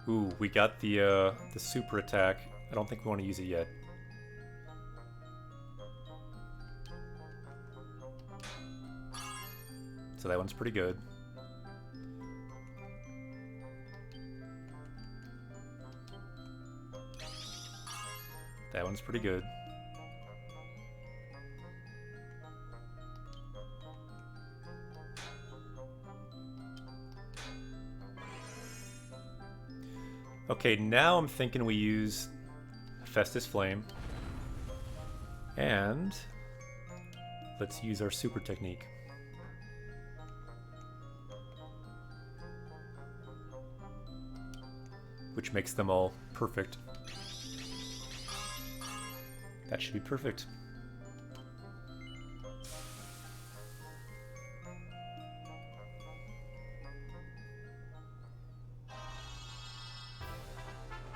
Ooh, we got the super attack. I don't think we want to use it yet. So that one's pretty good. That one's pretty good. Okay, now I'm thinking we use Festus Flame. And let's use our super technique. Which makes them all perfect. That should be perfect.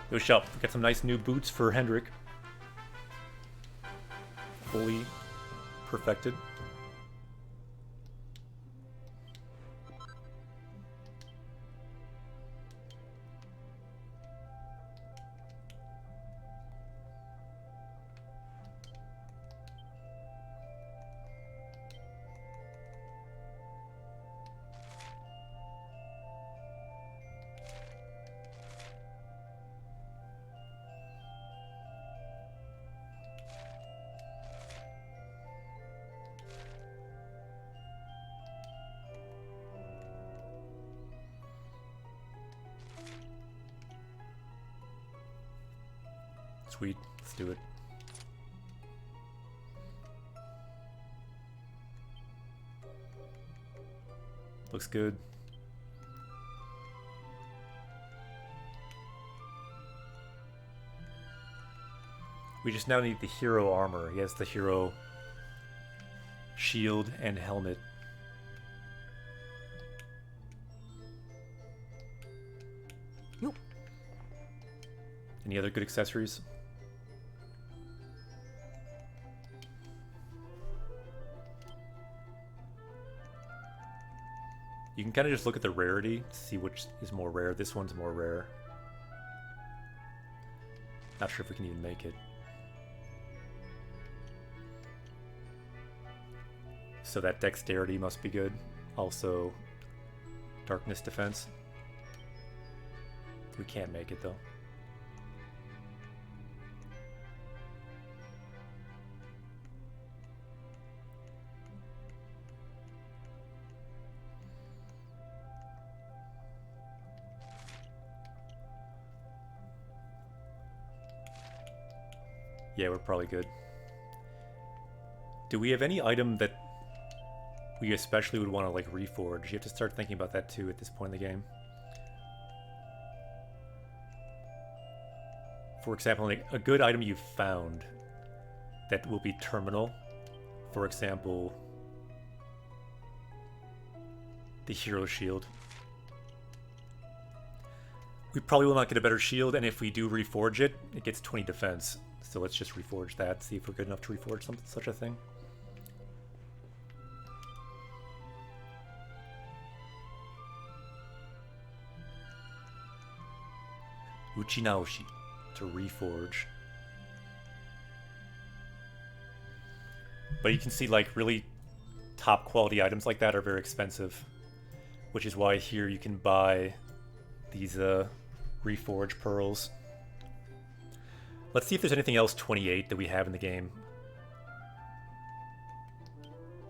Go shop. Get some nice new boots for Hendrik. Fully perfected. Sweet. Let's do it. Looks good. We just now need the hero armor. He has the hero shield and helmet. Nope. Any other good accessories? You can kind of just look at the rarity to see which is more rare. This one's more rare. Not sure if we can even make it. So that dexterity must be good. Also, darkness defense. We can't make it though. Yeah, we're probably good. Do we have any item that we especially would want to like reforge? You have to start thinking about that too at this point in the game. For example, like a good item you've found that will be terminal. For example, the hero shield. We probably will not get a better shield, and if we do reforge it, it gets 20 defense. So let's just reforge that, see if we're good enough to reforge such a thing. Uchinaoshi to reforge. But you can see like really top quality items like that are very expensive, which is why here you can buy these reforge pearls. Let's see if there's anything else 28 that we have in the game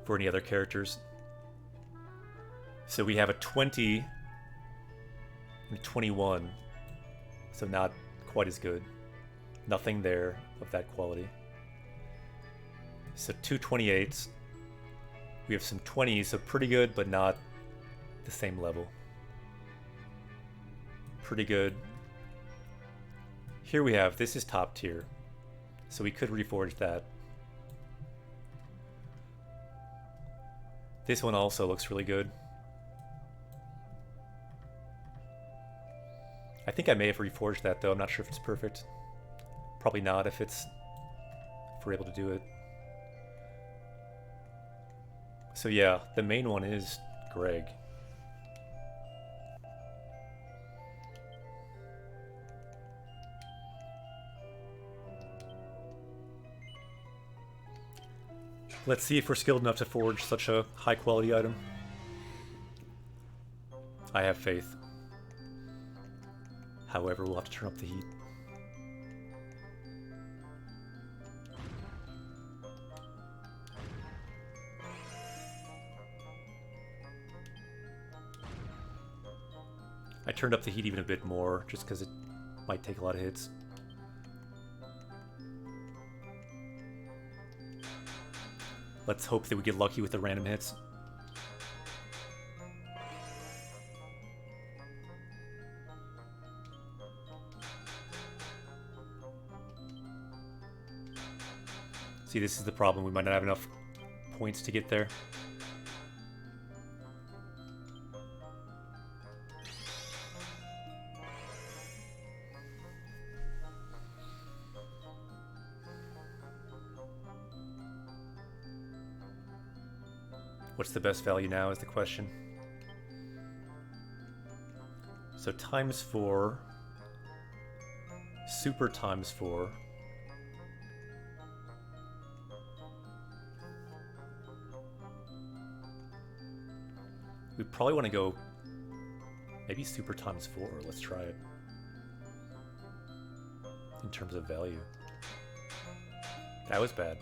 for any other characters. So we have a 20 and a 21, so not quite as good. Nothing there of that quality. So two 28s. We have some 20s, so pretty good, but not the same level. Pretty good. Here we have, this is top tier, so we could reforge that. This one also looks really good. I think I may have reforged that though, I'm not sure if it's perfect. Probably not if we're able to do it. So yeah, the main one is Greg. Let's see if we're skilled enough to forge such a high quality item. I have faith. However, we'll have to turn up the heat. I turned up the heat even a bit more, just because it might take a lot of hits. Let's hope that we get lucky with the random hits. See, this is the problem. We might not have enough points to get there. What's the best value now is the question. So times 4, super times 4. We probably want to go maybe super times 4. Let's try it. In terms of value. That was bad.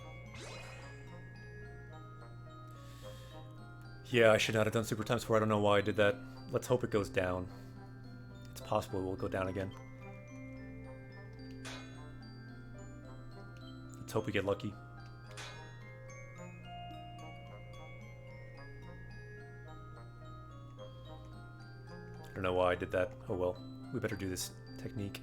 Yeah, I should not have done super times 4. I don't know why I did that. Let's hope it goes down. It's possible it will go down again. Let's hope we get lucky. I don't know why I did that. Oh well. We better do this technique.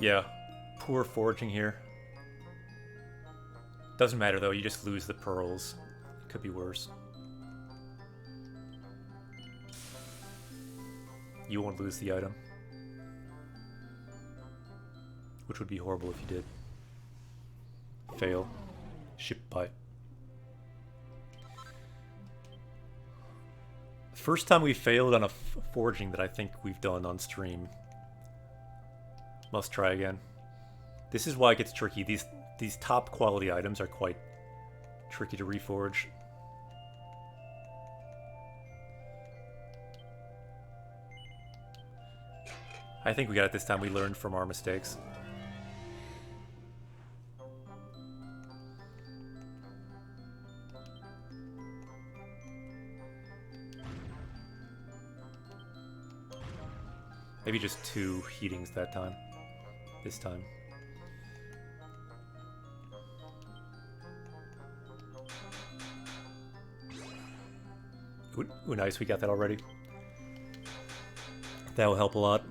Yeah, poor foraging here. Doesn't matter though, you just lose the pearls. It could be worse. You won't lose the item. Which would be horrible if you did. Fail. Ship bite. First time we failed on a foraging that I think we've done on stream. Must try again. This is why it gets tricky. These top quality items are quite tricky to reforge. I think we got it this time. We learned from our mistakes. Maybe just 2 heatings that time. This time. Ooh, nice, we got that already. That will help a lot.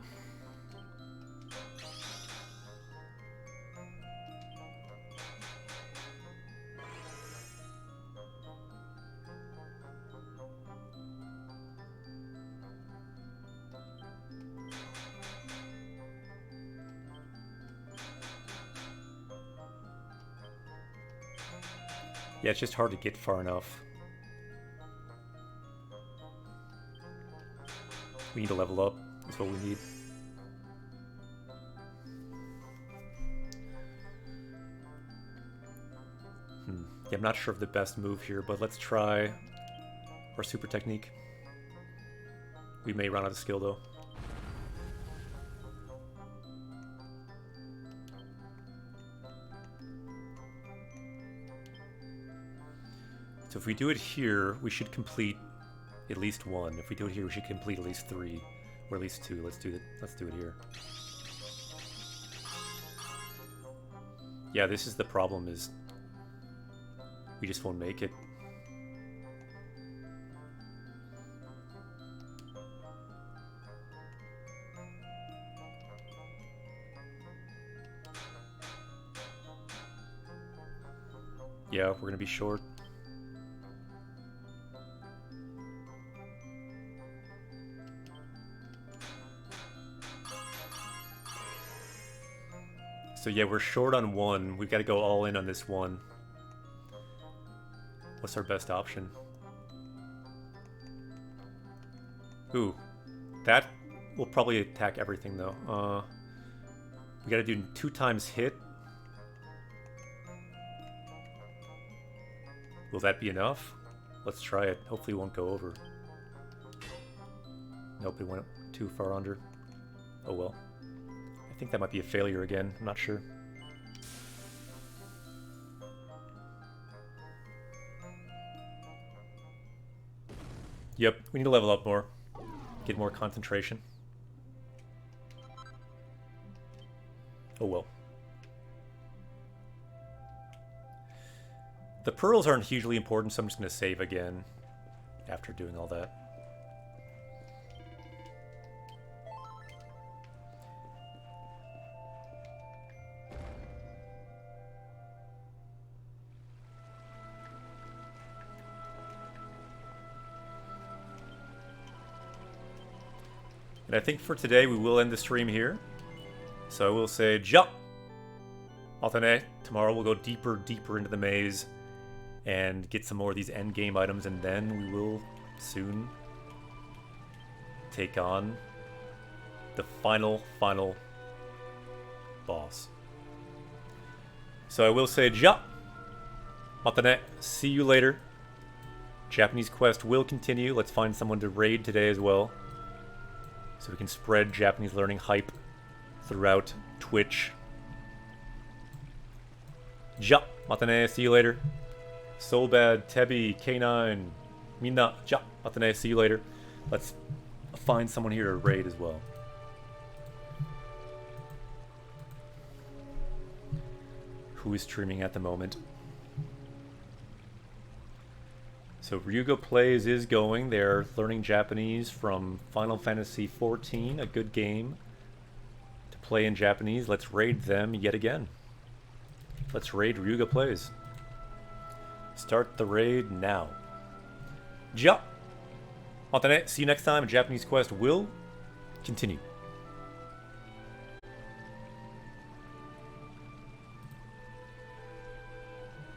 Yeah, it's just hard to get far enough. We need to level up. That's what we need. Yeah, I'm not sure of the best move here, but let's try our super technique. We may run out of skill though. So if we do it here, we should complete at least 1. If we do it here, we should complete at least 3, or at least 2. Let's do it here. Yeah, this is the problem, is we just won't make it. Yeah, we're gonna be short. So yeah, we're short on 1. We've got to go all in on this 1. What's our best option? Ooh, that will probably attack everything though. We got to do 2 times hit. Will that be enough? Let's try it. Hopefully it won't go over. Nope, it went too far under. Oh well. I think that might be a failure again. I'm not sure. Yep, we need to level up more. Get more concentration. Oh well. The pearls aren't hugely important, so I'm just going to save again after doing all that. And I think for today we will end the stream here. So I will say, jump! Alternate. Tomorrow we'll go deeper into the maze and get some more of these endgame items, and then we will soon take on the final boss. So I will say, jump! Alternate. See you later. Japanese Quest will continue. Let's find someone to raid today as well, so we can spread Japanese learning hype throughout Twitch. Ja, matane, see you later. Soulbad, Tebi, K9, Minna, ja, matane, see you later. Let's find someone here to raid as well. Who is streaming at the moment? So Ryuga Plays is going. They're learning Japanese from Final Fantasy XIV, a good game to play in Japanese. Let's raid them yet again. Let's raid Ryuga Plays. Start the raid now. Ja! Matane, see you next time. Japanese Quest will continue.